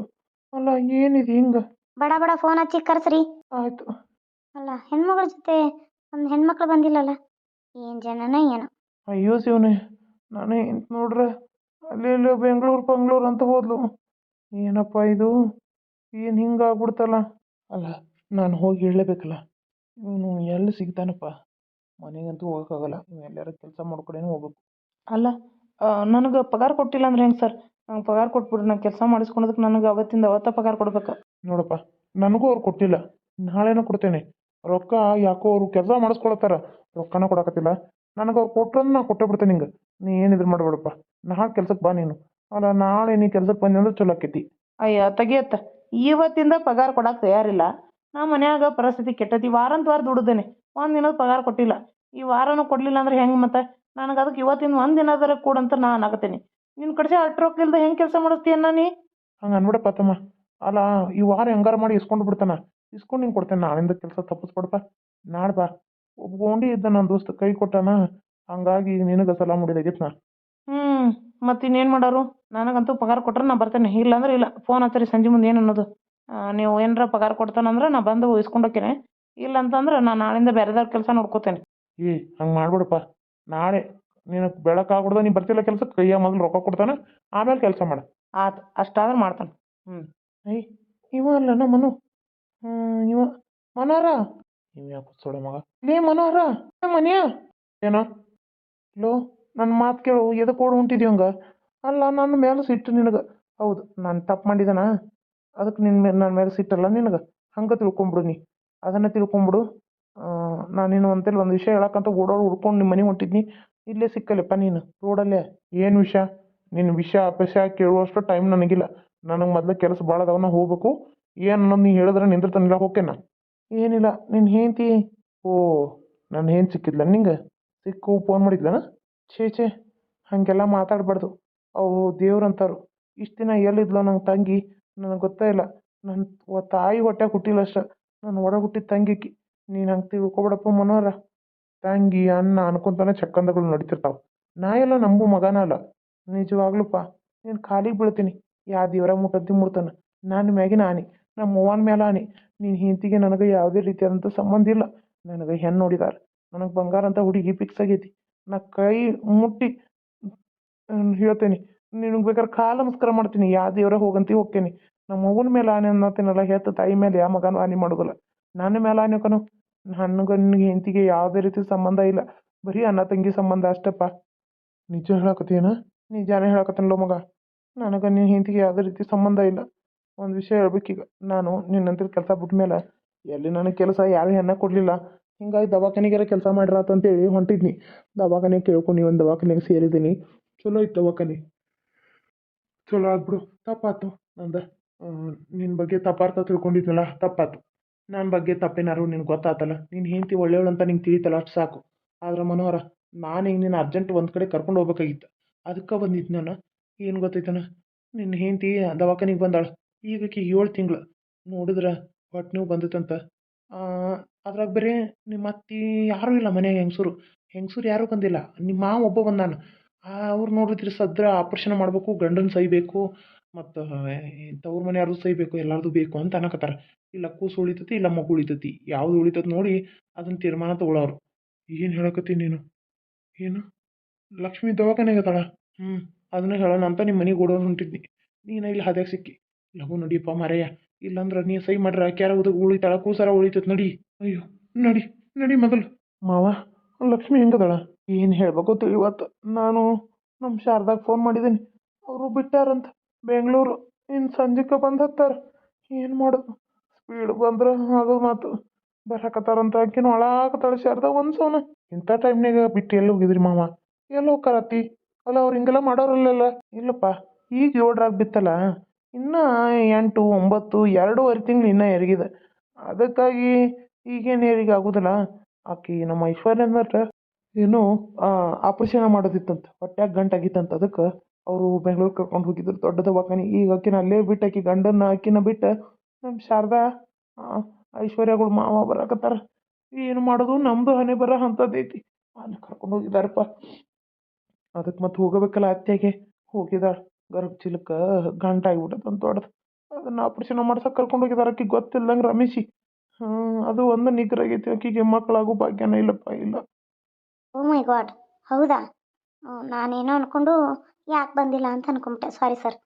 ಅಲ್ಲ, ಏನಿದೆ ಹಿಂಗೆ? ಬಡ ಬಡ ಫೋನ್ ಹಚ್ಚಿ ಕರೆಸ್ರಿ. ಆಯಿತು. ಅಲ್ಲ, ಹೆಣ್ಮಗಳ ಜೊತೆ ಒಂದು ಹೆಣ್ಮಕ್ಳು ಬಂದಿಲ್ಲಲ್ಲ, ಏನು ಜನನ ಏನೋ. ಅಯ್ಯೋ ಶಿವನೇ, ನಾನೇ ನೋಡ್ರೆ ಅಲ್ಲಿ ಬೆಂಗಳೂರು ಅಂತ ಹೋದ್ಲು. ಏನಪ್ಪ ಇದು? ಏನು ಹಿಂಗೆ ಆಗ್ಬಿಡ್ತಲ್ಲ? ಅಲ್ಲ, ನಾನು ಹೋಗಿ ಹೇಳಲೇಬೇಕಲ್ಲ. ಇವನು ಎಲ್ಲಿ ಸಿಗ್ತಾನಪ್ಪ? ಮನೆಗಂತೂ ಹೋಗೋಕ್ಕಾಗಲ್ಲ. ಇವು ಎಲ್ಲಾರ ಕೆಲಸ ಮಾಡ್ಕೊಡೇನೆ ಹೋಗ್ಬೇಕು. ಅಲ್ಲ, ನನಗೆ ಪಗಾರ ಕೊಟ್ಟಿಲ್ಲ ಅಂದ್ರೆ ಹೆಂಗೆ ಸರ್? ನಂಗೆ ಪಗಾರ ಕೊಟ್ಬಿಡ್ರಿ, ನಾನು ಕೆಲಸ ಮಾಡಿಸ್ಕೊಳೋದಕ್ಕೆ ನನಗೆ ಅವತ್ತಿಂದ ಅವತ್ತ ಪಗಾರ ಕೊಡ್ಬೇಕು. ನೋಡಪ್ಪ, ನನಗೂ ಅವ್ರು ಕೊಟ್ಟಿಲ್ಲ, ನಾಳೆನೂ ಕೊಡ್ತೇನೆ. ರೊಕ್ಕ ಯಾಕೋ ಅವರು ಕೆಲಸ ಮಾಡಿಸ್ಕೊಳತ್ತಾರ, ರೊಕ್ಕನ ಕೊಡಕತ್ತಿಲ್ಲ. ನನಗೆ ಅವ್ರು ಕೊಟ್ರಂದ್ರೆ ನಾನು ಕೊಟ್ಟೇ ಬಿಡ್ತೇನೆ ನಿಂಗೆ. ನೀ ಏನಿದ್ರು ಮಾಡಬೇಡಪ್ಪ. ನಾಳೆ ಕೆಲ್ಸಕ್ಕೆ ಬಾ ನೀನು. ಅಲ್ಲ, ನಾಳೆ ನೀ ಕೆಲ್ಸಕ್ಕೆ ಬಂದೆ ಅಂದ್ರೆ ಚಲೋ ಆಕೈತಿ. ಅಯ್ಯ ತೆಗಿಯತ್ತ, ಇವತ್ತಿಂದ ಪಗಾರ ಕೊಡಕ್ಕೆ ತಯಾರಿಲ್ಲ. ನಾ ಮನ್ಯಾಗ ಪರಿಸ್ಥಿತಿ ಕೆಟ್ಟತಿ. ವಾರ ದುಡಿದೇನೆ, ಒಂದು ದಿನದ ಪಗಾರ ಕೊಟ್ಟಿಲ್ಲ. ಈ ವಾರನೂ ಕೊಡಲಿಲ್ಲ ಅಂದ್ರೆ ಹೆಂಗೆ ಮತ್ತೆ? ನನಗೆ ಅದಕ್ಕೆ ಇವತ್ತಿನ ಒಂದು ದಿನದರ ಕೊಡಂತ ನಾನು ಆಗತ್ತೇನೆ. ನಿನ್ನ ಕಡೆ ಅಷ್ಟು ರೊಕ್ಕ ಇಲ್ದೆ ಹೆಂಗೆ ಕೆಲಸ ಮಾಡಿಸ್ತೀಯನ್ನ ನೀ? ಹಂಗೆ ಅನ್ಬಿಡಪ್ಪ ತಮ್ಮ. ಅಲ್ಲ, ಈ ವಾರ ಹೆಂಗಾರ ಮಾಡಿ ಇಸ್ಕೊಂಡು ಬಿಡ್ತಾನ. ಇಸ್ಕೊಂಡು ನಿಂಗೆ ಕೊಡ್ತೇನೆ. ನಾಳಿಂದ ಕೆಲಸ ತಪ್ಪಿಸ್ಕೊಡಪ್ಪ. ನಾಳೆ ಬಾ. ಒಬ್ಬ ಇದ್ದ ನನ್ನ ದೋಸ್ತ ಕೈ ಕೊಟ್ಟಾನ, ಹಂಗಾಗಿ ನಿನಗೆ ಸಲ ಮುಡಿದಾಗಿತ್ತು ನಾ. ಮತ್ತು ಇನ್ನೇನು ಮಾಡೋರು? ನನಗಂತೂ ಪಗಾರ ಕೊಟ್ರೆ ನಾ ಬರ್ತೇನೆ, ಇಲ್ಲಾಂದ್ರೆ ಇಲ್ಲ. ಫೋನ್ ಹಚ್ಚರಿ ಸಂಜೆ ಮುಂದೆ ಏನು ಅನ್ನೋದು. ನೀವು ಏನಾರ ಪಗಾರ ಕೊಡ್ತಾನಂದ್ರೆ ನಾ ಬಂದು ಇಸ್ಕೊಂಡು ಹೋಗ್ತೇನೆ. ಇಲ್ಲ ಅಂತಂದ್ರೆ ನಾನು ನಾಳಿಂದ ಬೇರೆದವ್ರ ಕೆಲಸ ನೋಡ್ಕೋತೇನೆ. ಹಂಗೆ ಮಾಡ್ಬಿಡಪ್ಪ. ನಾಳೆ ನೀನು ಬೆಳಕಾಗ್ಬಿಡ್ದ, ನೀನು ಬರ್ತಿಲ್ಲ ಕೆಲ್ಸಕ್ಕೆ, ಕೈಯ ಮೊದಲು ರೊಕ್ಕ ಕೊಡ್ತಾನೆ, ಆಮೇಲೆ ಕೆಲಸ ಮಾಡು. ಆತು, ಅಷ್ಟಾದ್ರೆ ಮಾಡ್ತಾನೆ. ಅಯ್ಯ, ಇವ ಅಲ್ಲ ಮನು. ಇವ ಮನೋಹರ. ಇವ ಯಾಕೆ ಸೊಳೆ ಮಗ? ಲೇ ಮನೋಹರ, ಮನೆಯ ಏನೋ ಲೋ, ನನ್ನ ಮಾತು ಕೇಳು. ಎದಕ್ಕೆ ಓಡ್ ಹೊಂಟಿದ್ವಿ ಹಂಗೆ? ಅಲ್ಲ, ನನ್ನ ಮೇಲೆ ಸಿಟ್ಟು ನಿನಗೆ. ಹೌದು, ನಾನು ತಪ್ಪು ಮಾಡಿದನ, ಅದಕ್ಕೆ ನನ್ನ ಮೇಲೆ ಸಿಟ್ಟಲ್ಲ ನಿನಗೆ. ಹಂಗೆ ತಿಳ್ಕೊಂಬಿಡು ನೀ. ಅದನ್ನು ತಿಳ್ಕೊಂಬಿಡು. ನಾನು ನೀನು ಅಂತೇಳಿ ಒಂದು ವಿಷಯ ಹೇಳಕ್ಕಂತ ಓಡೋಡು ಹುಡ್ಕೊಂಡು ನಿಮ್ಮ ಮನೆಗೆ ಹೊಂಟಿದ್ನಿ. ಇಲ್ಲೇ ಸಿಕ್ಕಲ್ಲಪ್ಪ ನೀನು ರೋಡಲ್ಲೇ. ಏನು ವಿಷಯ? ನಿನ್ನ ವಿಷಯ ಕೇಳುವಷ್ಟು ಟೈಮ್ ನನಗಿಲ್ಲ. ನನಗೆ ಮೊದಲು ಕೆಲಸ ಭಾಳ ಅದಾವನ್ನ ಹೋಗ್ಬೇಕು. ಏನು ಅನ್ನೋದು ನೀ ಹೇಳಿದ್ರೆ ನಿಂದಿರ್ತಾನಿಲ್ಲ, ಹೋಗ್ತೇನೆ. ಏನಿಲ್ಲ, ನಿನ್ನ ಹೆಂಡತಿ. ಓ, ನನ್ನ ಹೆಂಡ್ತಿ ಸಿಕ್ಕಿದ್ಲ ನಿಂಗೆ? ಸಿಕ್ಕು ಫೋನ್ ಮಾಡಿದ್ಲನ? ಛೇ, ಹಾಗೆಲ್ಲ ಮಾತಾಡಬಾರ್ದು. ಅವು ದೇವ್ರಂತಾರು. ಇಷ್ಟು ದಿನ ಎಲ್ಲಿದ್ಲೋ ನಂಗೆ ತಂಗಿ, ನನಗೆ ಗೊತ್ತೇ ಇಲ್ಲ. ನನ್ನ ತಾಯಿ ಹೊಟ್ಟೆ ಹುಟ್ಟಿಲ್ಲ ಅಷ್ಟೆ, ನಾನು ಒಡ ಹುಟ್ಟಿದ ತಂಗಿಕ್ಕಿ. ನೀನು ಹಂಗೆ ತಿಳ್ಕೊಬೇಡಪ್ಪ ಮನೋಹರ. ತಂಗಿ ಅನ್ನ ಅನ್ಕೊಂತಾನೆ ಚಕ್ಕಂದಗಳು ನಡೀತಿರ್ತಾವೆ. ನಾ ಎಲ್ಲ ನಂಬು ಮಗನ ಅಲ್ಲ, ನಿಜವಾಗ್ಲೂಪ್ಪ. ನೀನು ಕಾಲಿಗೆ ಬೀಳ್ತೀನಿ. ಯಾ ದೇವರ ಮುಟ್ಟದ್ದಿ ಮುಡ್ತಾನೆ. ನನ್ನ ಮ್ಯಾಗಿನ ಆನೆ, ನಮ್ಮ ಅವ್ವನ ಮೇಲೆ ಆನೆ. ನಿನ್ನ ಹೆಂಡತಿಗೆ ನನಗೆ ಯಾವುದೇ ರೀತಿಯಾದಂಥ ಸಂಬಂಧ ಇಲ್ಲ. ನನಗೆ ಹೆಣ್ಣು ನೋಡಿದಾರೆ. ನನಗೆ ಬಂಗಾರ ಅಂತ ಹುಡುಗಿ ಫಿಕ್ಸ್ ಆಗೈತಿ. ನಾ ಕೈ ಮುಟ್ಟಿ ಹೇಳ್ತೇನೆ, ನಿನಗೆ ಬೇಕಾದ್ರೆ ಕಾಲು ನಮಸ್ಕಾರ ಮಾಡ್ತೀನಿ. ಯಾ ದೇವ್ರ ಹೋಗಂತೀವಿ ಹೋಗ್ತೇನೆ. ನಮ್ಮ ಅವ್ವನ ಮೇಲೆ ಆನೆ ಅನ್ನತ್ತೀನಲ್ಲ, ಹೆತ್ತ ತಾಯಿ ಮೇಲೆ ಯಾವ ಮಗನೂ ಆನೆ ಮಾಡೋದಿಲ್ಲ. ನನ್ನ ಮೇಲೆ ಆನೆ ಕನು. ನನಗೆ ನಿನಗೆ ಹೆಂಡತಿಗೆ ಯಾವುದೇ ರೀತಿ ಸಂಬಂಧ ಇಲ್ಲ. ಬರೀ ಅಣ್ಣ ತಂಗಿ ಸಂಬಂಧ ಅಷ್ಟಪ್ಪ. ನಿಜ ಹೇಳಕತ್ತೀನ? ನಿಜಾನೇ ಹೇಳಕತ್ತೇನಲ್ಲ ಮಗ. ನನಗೆ ನಿನ್ನ ಹೆಂಡತಿಗೆ ಯಾವುದೇ ರೀತಿ ಸಂಬಂಧ ಇಲ್ಲ. ಒಂದು ವಿಷಯ ಹೇಳ್ಬೇಕೀಗ. ನಾನು ನಿನ್ನಂತ ಕೆಲಸ ಬಿಟ್ಟ ಮೇಲೆ ಎಲ್ಲಿ ನನಗೆ ಕೆಲಸ ಯಾರು ಹೆಣ್ಣ ಕೊಡಲಿಲ್ಲ. ಹಿಂಗಾಗಿ ದವಾಖಾನೆಗಾರ ಕೆಲಸ ಮಾಡಿರಾತಂತೇಳಿ ಹೊಂಟಿದ್ನಿ. ದವಾಖಾನೆ ಕೇಳ್ಕೊಂಡು ಒಂದು ದವಾಖಾನೆಗೆ ಸೇರಿದ್ದೀನಿ. ಚಲೋ ಇತ್ತು ದವಾಖಾನೆ. ಚಲೋ ಆದ್ಬಿಡು. ತಪ್ಪಾತು ನಂದು. ನಿನ್ನ ಬಗ್ಗೆ ತಪ್ಪಾರ್ಥ ತಿಳ್ಕೊಂಡಿದ್ನಲ್ಲ, ತಪ್ಪಾತು. ನನ್ನ ಬಗ್ಗೆ ತಪ್ಪೇನಾರು ನಿನ್ಗೆ ಗೊತ್ತಾತಲ್ಲ. ನಿನ್ನ ಹೆಂಡತಿ ಒಳ್ಳೆಯವಳು ಅಂತ ನಿಂಗೆ ತಿಳಿತಲ್ಲ, ಅಷ್ಟು ಸಾಕು. ಆದ್ರೆ ಮನೋಹರ, ನಾನು ಈಗ ನಿನ್ನ ಅರ್ಜೆಂಟ್ ಒಂದು ಕಡೆ ಕರ್ಕೊಂಡು ಹೋಗ್ಬೇಕಾಗಿತ್ತು. ಅದಕ್ಕೆ ಬಂದಿದ್ದು ನಾನು. ಏನು ಗೊತ್ತೈತನ, ನಿನ್ನ ಹೆಂಡತಿ ದವಾಖಾನಿಗೆ ಬಂದಾಳ. ಈಗಕ್ಕೆ 7 ತಿಂಗಳು. ನೋಡಿದ್ರೆ ಹೊಟ್ಟೆ ನೋವು ಬಂದೈತಂತ. ಅದ್ರಾಗ ಬೇರೆ ನಿಮ್ಮ ಅತ್ತಿ ಯಾರೂ ಇಲ್ಲ ಮನೆಯಾಗ. ಹೆಂಗಸರು ಯಾರೂ ಬಂದಿಲ್ಲ. ನಿಮ್ಮ ಮಾವ ಒಬ್ಬ ಬಂದಾನ. ಅವ್ರು ನೋಡಿದ್ರೆ ಸದ್ರ ಆಪ್ರೇಷನ್ ಮಾಡಬೇಕು, ಗಂಡನ ಸಹಿಬೇಕು. ಮತ್ತು ತವ್ರ ಮನೆಯವ್ರು ಸಹಿ ಬೇಕು ಎಲ್ಲಾರ್ದು ಬೇಕು ಅಂತ ಅನ್ನಕತ್ತಾರ. ಇಲ್ಲ ಕೂಸು ಉಳಿತೈತಿ ಇಲ್ಲ ಮಗು ಉಳಿತೈತಿ ಯಾವ್ದು ಉಳಿತೈತಿ ನೋಡಿ ಅದನ್ನ ತೀರ್ಮಾನ ತಗೊಳ್ಳೋರು. ಏನು ಹೇಳಕತ್ತೀನಿ ನೀನು? ಏನು ಲಕ್ಷ್ಮಿ ದವಾಖಾನೆಗೆ ಅದಾಳ? ಹ್ಞೂ ಅದನ್ನ ಹೇಳೋಣ ಅಂತ ನಿಮ್ಮ ಮನೆಗೆ ಓಡೋರು ಹೊಂಟಿದ್ನಿ. ನೀನು ಇಲ್ಲಿ ಹಾದ್ಯಾಗ ಸಿಕ್ಕಿ. ಲಘು ನಡಿಯಪ್ಪ ಮಾರಯ್ಯ, ಇಲ್ಲಾಂದ್ರೆ ನೀ ಸಹಿ ಮಾಡ್ರೆ ಆಕ್ಯಾರ ಉಳಿತಾಳ ಕೂಸಾರ ಉಳಿತೈತಿ. ನಡಿ. ಅಯ್ಯೋ ನಡಿ ನಡಿ ಮೊದಲು. ಮಾವ ಲಕ್ಷ್ಮಿ ಹೆಂಗದಾಳ? ಏನು ಹೇಳ್ಬೇಕು ತಿಳಿವತ್ತು. ನಾನು ನಮ್ಮ ಶಾರದಾಗ ಫೋನ್ ಮಾಡಿದ್ದೀನಿ, ಅವರು ಬಿಟ್ಟಾರಂತ ಬೆಂಗಳೂರು. ಇನ್ನು ಸಂಜೆಗೆ ಬಂದು ಹತ್ತಾರ. ಏನು ಮಾಡೋದು? ಸ್ಪೀಡ್ ಬಂದ್ರೆ ಆಗೋದು ಮಾತು. ಬರಾಕತ್ತಾರಂತ ಆಕಿನ ಒಳಾಕತ್ತಾಳ ಶಾರದಾ ಒಂದು ಸೌನ. ಇಂಥ ಟೈಮ್ನಾಗ ಬಿಟ್ಟು ಎಲ್ಲಿ ಹೋಗಿದ್ರಿ ಮಾವ? ಎಲ್ಲಿ ಹೋಗ್ಕರತ್ತಿ? ಅಲ್ಲ ಅವ್ರು ಹಿಂಗೆಲ್ಲ ಮಾಡೋರಲ್ಲ. ಇಲ್ಲಪ್ಪ ಈಗ 7 ಬಿತ್ತಲ್ಲ, ಇನ್ನೂ 8, 9, 2.5 ತಿಂಗಳು ಇನ್ನೂ ಹೆರಿಗಿದೆ. ಅದಕ್ಕಾಗಿ ಈಗೇನು ಹೆರಿಗೆ ಆಗೋದಿಲ್ಲ. ಆಕಿ ನಮ್ಮ ಐಶ್ವರ್ಯ ಅಂದ್ರೆ ಏನು ಆಪ್ರೇಷನ್ ಮಾಡೋದಿತ್ತಂತ, ಹೊಟ್ಯಾಗ ಗಂಟಾಗಿತ್ತಂತ. ಅದಕ್ಕೆ ಅವರು ಬೆಂಗ್ಳೂರು ಕರ್ಕೊಂಡು ಹೋಗಿದ್ರು ದೊಡ್ಡ ದವಾಖಾನೆ. ಈಗ ಆಕಿನ ಅಲ್ಲೇ ಬಿಟ್ಟು ಆಕಿ ಗಂಡನ ಆಕಿನ ಬಿಟ್ಟು ನಮ್ಮ ಶಾರದಾ ಐಶ್ವರ್ಯಗಳು ಮಾವ ಬರಾಕತ್ತಾರ. ಏನು ಮಾಡೋದು? ನಮ್ಮದು ಹಣೆ ಬರ ಅಂಥದ್ದೈತಿ. ಅಲ್ಲಿ ಕರ್ಕೊಂಡು ಹೋಗಿದ್ದಾರಪ್ಪ. ಅದಕ್ಕೆ ಮತ್ತೆ ಹೋಗಬೇಕಲ್ಲ ಅತ್ತೆಗೆ. ಹೋಗಿದಾಳೆ, ಗರ್ಭ ಚೀಲಕ್ಕೆ ಗಂಟಾಗಿಬಿಟ್ಟದಂತ ದೊಡ್ಡದು. ಅದನ್ನು ಆಪ್ರೇಷನ್ ಮಾಡ್ಸಕ್ಕೆ ಕರ್ಕೊಂಡು ಹೋಗಿದ್ದಾರೆ. ಆಕಿಗೆ ಗೊತ್ತಿಲ್ಲದಂಗೆ ರಮೇಶಿ. ಅದು ಒಂದು ನಿಗ್ರಾಗೈತಿ. ಆಕಿಗೆ ಮಕ್ಕಳಾಗೋ ಭಾಗ್ಯನ ಇಲ್ಲಪ್ಪ, ಇಲ್ಲ. ಓ ಮೈ ಗಾಡ್, ಹೌದಾ? ನಾನೇನೋ ಅಂದ್ಕೊಂಡು ಯಾಕೆ ಬಂದಿಲ್ಲ ಅಂತ ಅನ್ಕೊಂಬಿಟ್ಟೆ. Sorry sir.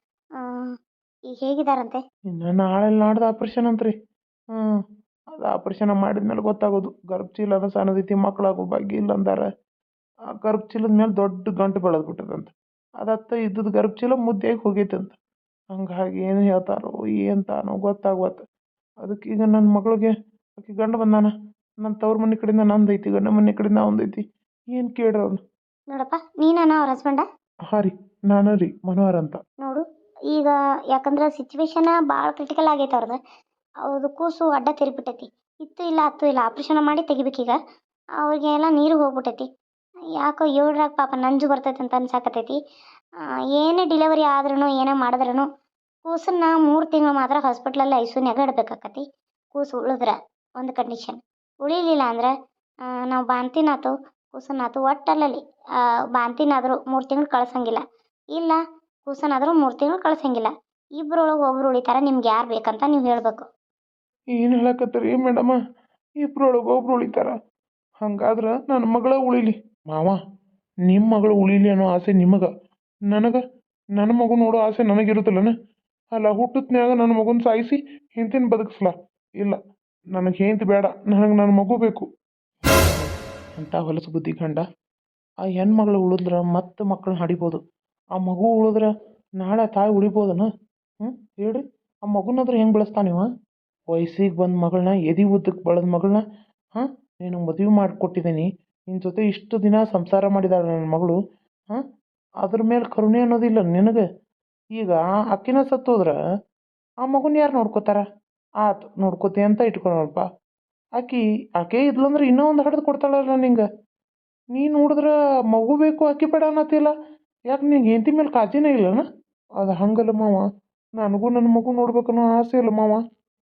ಈಗ ಹೇಗಿದ್ದಾರಂತೆ? ಇನ್ನು ನಾಳೆ ನಾಡ್ದು ಆಪ್ರೇಷನ್ ಅಂತ್ರಿ. ಅದು ಆಪ್ರೇಷನ್ ಮಾಡಿದ್ಮೇಲೆ ಗೊತ್ತಾಗೋದು. ಗರ್ಭ ಚೀಲನ ಸಣ್ಣದೈತಿ, ಮಕ್ಕಳಾಗೋ ಭಾಗ್ಯ ಇಲ್ಲ ಅಂದಾರ. ಆ ಗರ್ಭ ಚೀಲದ ಮೇಲೆ ದೊಡ್ಡ ಗಂಟು ಬೆಳೆದು ಬಿಟ್ಟದಂತ. ಅದತ್ತ ಇದ್ದದ್ದು ಗರ್ಭ ಚೀಲ ಮುದ್ದೆಯಾಗಿ ಹೋಗೈತಂತ. ಹಂಗಾಗಿ ಏನು ಹೇಳ್ತಾರೋ ಏನು ತಾನೋ ಗೊತ್ತಾಗ್ವತ್ತು. ಅದಕ್ಕೆ ಈಗ ನನ್ನ ಮಗಳಿಗೆ ಆಕೆ ಗಂಡ ಬಂದಾನ. ನನ್ನ ತವ್ರ ಮನೆ ಕಡೆಯಿಂದ ನಂದೈತಿ, ಗಂಡ ಮನೆ ಕಡೆಯಿಂದ ಅವಂದೈತಿ. ಏನು ಕೇಳ್ರಿ ಅವ್ನು? ನೋಡಪ್ಪ, ನೀನಾನ ಅವ್ರ ಹಸ್ಬೆಂಡ? ಹಾಂ ರೀ, ನಾನು ರೀ ಮನೋಹರ್ ಅಂತ. ನೋಡು, ಈಗ ಯಾಕಂದ್ರೆ ಸಿಚುವೇಶನ್ ಭಾಳ ಕ್ರಿಟಿಕಲ್ ಆಗೈತೆ ಅವ್ರದ್ದು. ಅವ್ರದ್ದು ಕೂಸು ಅಡ್ಡ ತಿರುಗಿಬಿಟ್ಟೈತಿ. ಇತ್ತು ಇಲ್ಲ ಹತ್ತು ಇಲ್ಲ, ಆಪ್ರೇಷನ್ ಮಾಡಿ ತೆಗಿಬೇಕೀಗ. ಅವ್ರಿಗೆ ಎಲ್ಲ ನೀರು ಹೋಗ್ಬಿಟ್ಟೈತಿ. ಯಾಕೋ 7 ಪಾಪ ನಂಜು ಬರ್ತೈತೆ ಅಂತ ಅನ್ಸಾಕತ್ತೈತಿ. ಏನೇ ಡಿಲಿವರಿ ಆದ್ರೂ ಏನೇ ಮಾಡಿದ್ರೂ ಕೂಸನ್ನ 3 ತಿಂಗಳು ಮಾತ್ರ ಹಾಸ್ಪಿಟ್ಲಲ್ಲಿ ಐಸಿಯುನ್ಯಾಗ ಇಡಬೇಕಾಕತಿ. ಕೂಸು ಉಳಿದ್ರೆ ಒಂದು ಕಂಡೀಷನ್, ಉಳಿಲಿಲ್ಲ ಅಂದ್ರೆ ನಾವು ಬಾಣ್ತಿನಾತು ಕೂಸನ್ನಾತು ಒಟ್ಟಲ್ಲಿ ಬಾಣ್ತಿನಾದರೂ 3 ತಿಂಗಳು ಕಳ್ಸಂಗಿಲ್ಲ, ಇಲ್ಲ ಕೂಸನಾದರೂ 3 ತಿಂಗಳು ಕಳ್ಸಂಗಿಲ್ಲ. ಇಬ್ಬರೊಳಗೆ ಒಬ್ರು ಉಳಿತಾರೆ. ನಿಮ್ಗೆ ಯಾರು ಬೇಕಂತ ನೀವು ಹೇಳಬೇಕು. ಏನು ಹೇಳಕತ್ತೀರಿ ಮೇಡಮ? ಇಬ್ಬರೊಳಗೆ ಒಬ್ರು ಉಳಿತಾರ? ಹಂಗಾದ್ರೆ ನನ್ನ ಮಗಳ ಉಳಿಲಿ. ಮಾವ, ನಿಮ್ಮ ಮಗಳು ಉಳಿಲಿ ಅನ್ನೋ ಆಸೆ ನಿಮಗೆ, ನನಗೆ ನನ್ನ ಮಗು ನೋಡೋ ಆಸೆ ನನಗಿರುತ್ತಲ್ಲನ. ಅಲ್ಲ, ಹುಟ್ಟತ್ನ್ಯಾಗ ನನ್ನ ಮಗುನ ಸಾಯಿಸಿ ಹೆಂಡ್ತಿನ ಬದುಕಿಸ್ಲಾ? ಇಲ್ಲ, ನನಗೆ ಹೆಂಡ್ತಿ ಬೇಡ, ನನಗೆ ನನ್ನ ಮಗು ಬೇಕು ಅಂತ ಹೊಲಸು ಬುದ್ಧಿ ಗಂಡ. ಆ ಹೆಣ್ಮಗಳು ಉಳಿದ್ರೆ ಮತ್ತೆ ಮಕ್ಕಳನ್ನ ಹಡಿಬೋದು. ಆ ಮಗು ಉಳಿದ್ರೆ ನಾಳೆ ತಾಯಿ ಉಳಿಬೋದನ? ಹೇಳ್ರಿ, ಆ ಮಗುನಾದ್ರೆ ಹೆಂಗೆ ಬೆಳೆಸ್ತಾನಿವ? ವಯಸ್ಸಿಗೆ ಬಂದ ಮಗಳನ್ನ, ಎದೆ ಉದ್ದಕ್ಕೆ ಬೆಳೆದ ಮಗಳನ್ನ ನೀನು ಮದುವೆ ಮಾಡಿಕೊಟ್ಟಿದ್ದೀನಿ, ನಿನ್ನ ಜೊತೆ ಇಷ್ಟು ದಿನ ಸಂಸಾರ ಮಾಡಿದಾಳೆ ನನ್ನ ಮಗಳು. ಅದ್ರ ಮೇಲೆ ಕರುಣೆ ಅನ್ನೋದಿಲ್ಲ ನಿನಗೆ. ಈಗ ಅಕ್ಕಿನ ಸತ್ತೋದ್ರೆ ಆ ಮಗುನ ಯಾರು ನೋಡ್ಕೋತಾರ? ಆತು, ನೋಡ್ಕೋತಿ ಅಂತ ಇಟ್ಕೊಳಪ್ಪ. ಆಕೆ ಇದ್ಲಂದ್ರೆ ಇನ್ನೂ ಒಂದು ಹಡ್ದು ಕೊಡ್ತಾಳಲ್ಲ ನಿಂಗೆ. ನೀನು ನೋಡಿದ್ರೆ ಮಗು ಬೇಕು ಆಕೆ ಬೇಡ ಅನ್ನತ್ತಿಲ್ಲ. ಯಾಕೆ ನಿಂಗೆ ಹೆಂಡತಿ ಮೇಲೆ ಕಾಳಜಿನೇ ಇಲ್ಲನ? ಅದು ಹಂಗಲ್ಲ ಮಾವ, ನನಗೂ ನನ್ನ ಮಗು ನೋಡ್ಬೇಕನ್ನೋ ಆಸೆ ಇಲ್ಲ ಮಾವ.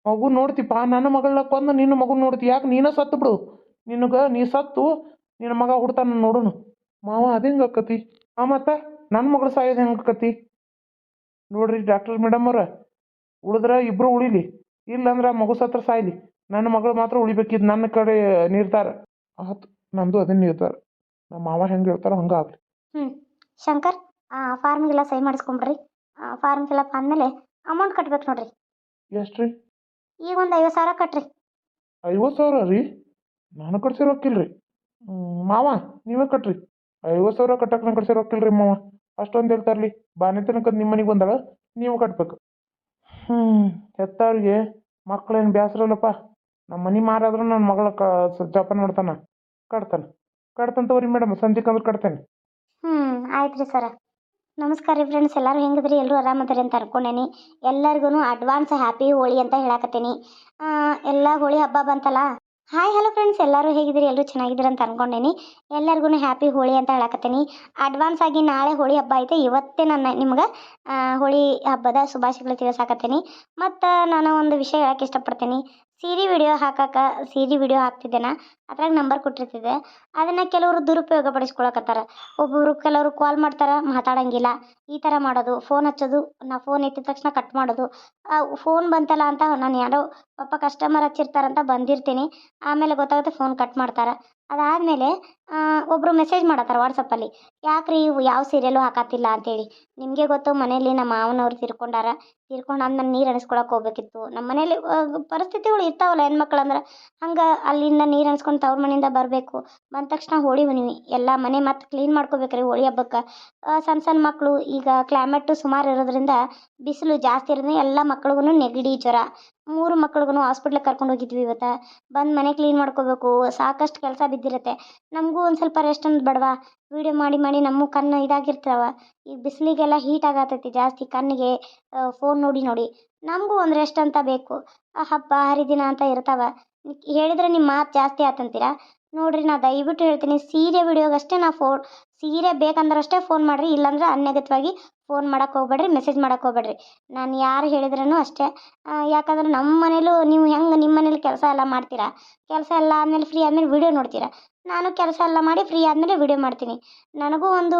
ಮಗು ನೋಡ್ತಿಪ್ಪ, ನನ್ನ ಮಗಳನ್ನ ಕೊಂದು ನಿನ್ನ ಮಗು ನೋಡ್ತಿ. ಯಾಕೆ ನೀನ ಸತ್ತು ಬಿಡು. ನೀ ಸತ್ತು ನಿನ್ನ ಮಗ ಹುಡ್ತಾನ ನೋಡೋನು. ಮಾವ ಅದು ಹೆಂಗೆ ಆಕತಿ? ಮತ್ತು ನನ್ನ ಮಗಳು ಸಾಯೋದು ಹೆಂಗೆ ಆಕತಿ? ನೋಡ್ರಿ ಡಾಕ್ಟರ್ ಮೇಡಮ್ ಅವ್ರ, ಉಳಿದ್ರೆ ಇಬ್ಬರು ಉಳಿಲಿ, ಇಲ್ಲಂದ್ರೆ ಮಗು ಸತ್ರ ಸಾಯ್ಲಿ. ನನ್ನ ಮಗಳು ಮಾತ್ರ ಉಳಿಬೇಕಿದ್ದು ನನ್ನ ಕಡೆ ನಿರ್ಧಾರ. ಆಯ್ತು, ನಂದು ಅದೇ ನಿರ್ಧಾರ. ನಮ್ಮ ಮಾವ ಹೆಂಗೆ ಹೇಳ್ತಾರೋ ಹಂಗೆ ಆಗಲಿ. ಶಂಕರ್, ಫಾರ್ಮ್ಗೆಲ್ಲ ಸಹಿ ಮಾಡಿಸ್ಕೊಂಬಿಡ್ರಿ. ಫಾರ್ಮ್ ಫಿಲಪ್ ಆದಮೇಲೆ ಅಮೌಂಟ್ ಕಟ್ಬೇಕು ನೋಡ್ರಿ. ಎಷ್ಟು ರೀ? ಈಗ ಒಂದು 50,000 ಕಟ್ರಿ. 50,000 ರೀ? ನಾನು ಕಟ್ಸಿರೋ ರೊಕ್ಕಿಲ್ರಿ. ಮಾವ ನೀವೇ ಕಟ್ರಿ. 50,000 ಕಟ್ಟಕ್ಕೆ ನಾನು ಕಟ್ಸಿರೋ ರೊಕ್ಕಿಲ್ರಿ ಮಾವ. ಅಷ್ಟೊಂದು ಹೇಳ್ತಾರಲಿ. ಬಾನೆ ತನಕ ನಿಮ್ಮ ಮನೆಗೆ ಬಂದಾಗ ನೀವು ಕಟ್ಬೇಕು. ಹೆತ್ತವ್ರಿಗೆ ಮಕ್ಳೇನು ಬೇಸರಲ್ಲಪ್ಪ. ನಮ್ಮ ಮನೆ ಮಾರಾದ್ರೂ ನನ್ನ ಮಗಳ ಜೋಪಾನ ಮಾಡ್ತಾನೆ. ಕಟ್ತಂತವ್ರಿ ಮೇಡಮ್, ಸಂಜೆಗೆ ಅಂದ್ರೆ ಕಟ್ತೇನೆ. ಆಯ್ತು ರೀ ಸರ. ನಮಸ್ಕಾರ ರೀ ಫ್ರೆಂಡ್ಸ್, ಎಲ್ಲರೂ ಹೆಂಗಿದ್ರಿ? ಎಲ್ಲರೂ ಆರಾಮದಿರಿ ಅಂತ ಅನ್ಕೊಂಡೇನಿ. ಎಲ್ಲರಿಗೂ ಅಡ್ವಾನ್ಸ್ ಹ್ಯಾಪಿ ಹೋಳಿ ಅಂತ ಹೇಳಕತ್ತೀನಿ. ಎಲ್ಲ ಹೋಳಿ ಹಬ್ಬ ಬಂತಲ್ಲ. ಹಾಯ್ ಹಲೋ ಫ್ರೆಂಡ್ಸ್, ಎಲ್ಲರೂ ಹೇಗಿದ್ದೀರಿ? ಎಲ್ಲರೂ ಚೆನ್ನಾಗಿದ್ದೀರಿ ಅಂತ ಅನ್ಕೊಂಡೇನಿ. ಎಲ್ಲರಿಗೂ ಹ್ಯಾಪಿ ಹೋಳಿ ಅಂತ ಹೇಳಕತ್ತೀನಿ. ಅಡ್ವಾನ್ಸ್ ಆಗಿ ನಾಳೆ ಹೋಳಿ ಹಬ್ಬ ಐತೆ. ಇವತ್ತೇ ನಾನು ನಿಮ್ಗೆ ಹೋಳಿ ಹಬ್ಬದ ಶುಭಾಶಯಗಳು ತಿಳಿಸಾಕತ್ತೀನಿ. ಮತ್ತು ನಾನು ಒಂದು ವಿಷಯ ಹೇಳಕ್ಕೆ ಇಷ್ಟಪಡ್ತೀನಿ. ಸೀರೆ ವಿಡಿಯೋ ಹಾಕ್ತಿದ್ದೆನ ಅದ್ರಾಗ ನಂಬರ್ ಕೊಟ್ಟಿರ್ತಿದ್ದೆ. ಅದನ್ನು ಕೆಲವರು ದುರುಪಯೋಗ ಪಡಿಸ್ಕೊಳಕತ್ತಾರ. ಕೆಲವರು ಕಾಲ್ ಮಾಡ್ತಾರೆ, ಮಾತಾಡಂಗಿಲ್ಲ. ಈ ಥರ ಮಾಡೋದು, ಫೋನ್ ಹಚ್ಚೋದು, ನಾ ಫೋನ್ ಎತ್ತಿದ ತಕ್ಷಣ ಕಟ್ ಮಾಡೋದು. ಫೋನ್ ಬಂತಲ್ಲ ಅಂತ ನಾನು ಯಾರೋ ಪಾಪ ಕಸ್ಟಮರ್ ಹಚ್ಚಿರ್ತಾರಂತ ಬಂದಿರ್ತೀನಿ. ಆಮೇಲೆ ಗೊತ್ತಾಗುತ್ತೆ ಫೋನ್ ಕಟ್ ಮಾಡ್ತಾರೆ. ಅದಾದಮೇಲೆ ಒಬ್ಬರು ಮೆಸೇಜ್ ಮಾಡತ್ತಾರ ವಾಟ್ಸಪ್ಪಲ್ಲಿ, ಯಾಕ್ರಿ ಯಾವ ಸೀರಿಯಲ್ಲು ಹಾಕತ್ತಿಲ್ಲ ಅಂತೇಳಿ. ನಿಮಗೆ ಗೊತ್ತು ಮನೇಲಿ ನಮ್ಮ ಮಾವನವ್ರು ತೀರ್ಕೊಂಡಾದ್ಮೇಲೆ ನೀರು ಅನಿಸ್ಕೊಳಕ್ಕೆ ಹೋಗ್ಬೇಕಿತ್ತು. ನಮ್ಮ ಮನೇಲಿ ಪರಿಸ್ಥಿತಿಗಳು ಇರ್ತಾವಲ್ಲ ಹೆಣ್ಮಕ್ಳಂದ್ರೆ. ಹಂಗೆ ಅಲ್ಲಿಂದ ನೀರು ಅನ್ಸ್ಕೊಂಡು ತವ್ರ ಮನೆಯಿಂದ ಬರಬೇಕು. ಬಂದ ತಕ್ಷಣ ಹೋಳಿ ಹುಣ್ಣಿಮೆ ಎಲ್ಲ ಮನೆ ಮತ್ತೆ ಕ್ಲೀನ್ ಮಾಡ್ಕೋಬೇಕ್ರಿ ಹೋಳಿ ಹಬ್ಬಕ್ಕೆ. ಸಣ್ಣ ಸಣ್ಣ ಮಕ್ಕಳು ಈಗ ಕ್ಲೈಮೇಟು ಸುಮಾರು ಇರೋದ್ರಿಂದ ಬಿಸಿಲು ಜಾಸ್ತಿ ಇರೋದ್ರಿಂದ ಎಲ್ಲ ಮಕ್ಳಿಗೂ ನೆಗಡಿ ಜ್ವರ. 3 ಮಕ್ಳಿಗೂ ಹಾಸ್ಪಿಟ್ಲಿಗೆ ಕರ್ಕೊಂಡು ಹೋಗಿದ್ವಿ ಇವತ್ತು. ಬಂದು ಮನೆ ಕ್ಲೀನ್ ಮಾಡ್ಕೋಬೇಕು, ಸಾಕಷ್ಟು ಕೆಲಸ ಬಿದ್ದಿರುತ್ತೆ. ನಮಗೂ ಒಂದು ಸ್ವಲ್ಪ ರೆಸ್ಟ್ ಅನ್ನೋದು ಬೇಡವಾ? ವೀಡಿಯೋ ಮಾಡಿ ಮಾಡಿ ನಮ್ಮ ಕಣ್ಣು ಇದಾಗಿರ್ತಾವ. ಈಗ ಬಿಸಿಲಿಗೆಲ್ಲ ಹೀಟ್ ಆಗತೈತಿ ಜಾಸ್ತಿ ಕಣ್ಣಿಗೆ, ಫೋನ್ ನೋಡಿ ನೋಡಿ. ನಮಗೂ ಒಂದು ರೆಸ್ಟ್ ಅಂತ ಬೇಕು. ಹಬ್ಬ ಹರಿದಿನ ಅಂತ ಇರ್ತಾವ. ಹೇಳಿದ್ರೆ ನಿಮ್ಮ ಮಾತು ಜಾಸ್ತಿ ಆತಂತೀರಾ? ನೋಡಿರಿ, ನಾ ದಯವಿಟ್ಟು ಹೇಳ್ತೀನಿ, ಸೀರೆ ವಿಡಿಯೋಗಷ್ಟೇ ಸೀರೆ ಬೇಕಂದ್ರಷ್ಟೇ ಫೋನ್ ಮಾಡಿರಿ. ಇಲ್ಲಾಂದ್ರೆ ಅನಗತ್ಯವಾಗಿ ಫೋನ್ ಮಾಡಕ್ಕೆ ಹೋಗ್ಬೇಡ್ರಿ, ಮೆಸೇಜ್ ಮಾಡಕ್ಕೆ ಹೋಗ್ಬೇಡ್ರಿ. ನಾನು ಯಾರು ಹೇಳಿದ್ರೂ ಅಷ್ಟೇ. ಯಾಕಂದ್ರೆ ನಮ್ಮ ಮನೇಲೂ ನೀವು ಹೆಂಗೆ ನಿಮ್ಮ ಮನೇಲಿ ಕೆಲಸ ಎಲ್ಲ ಮಾಡ್ತೀರಾ, ಕೆಲಸ ಎಲ್ಲ ಆದಮೇಲೆ ಫ್ರೀ ಆದಮೇಲೆ ವೀಡಿಯೋ ನೋಡ್ತೀರಾ. ನಾನು ಕೆಲಸ ಎಲ್ಲ ಮಾಡಿ ಫ್ರೀ ಆದಮೇಲೆ ವೀಡಿಯೋ ಮಾಡ್ತೀನಿ. ನನಗೂ ಒಂದು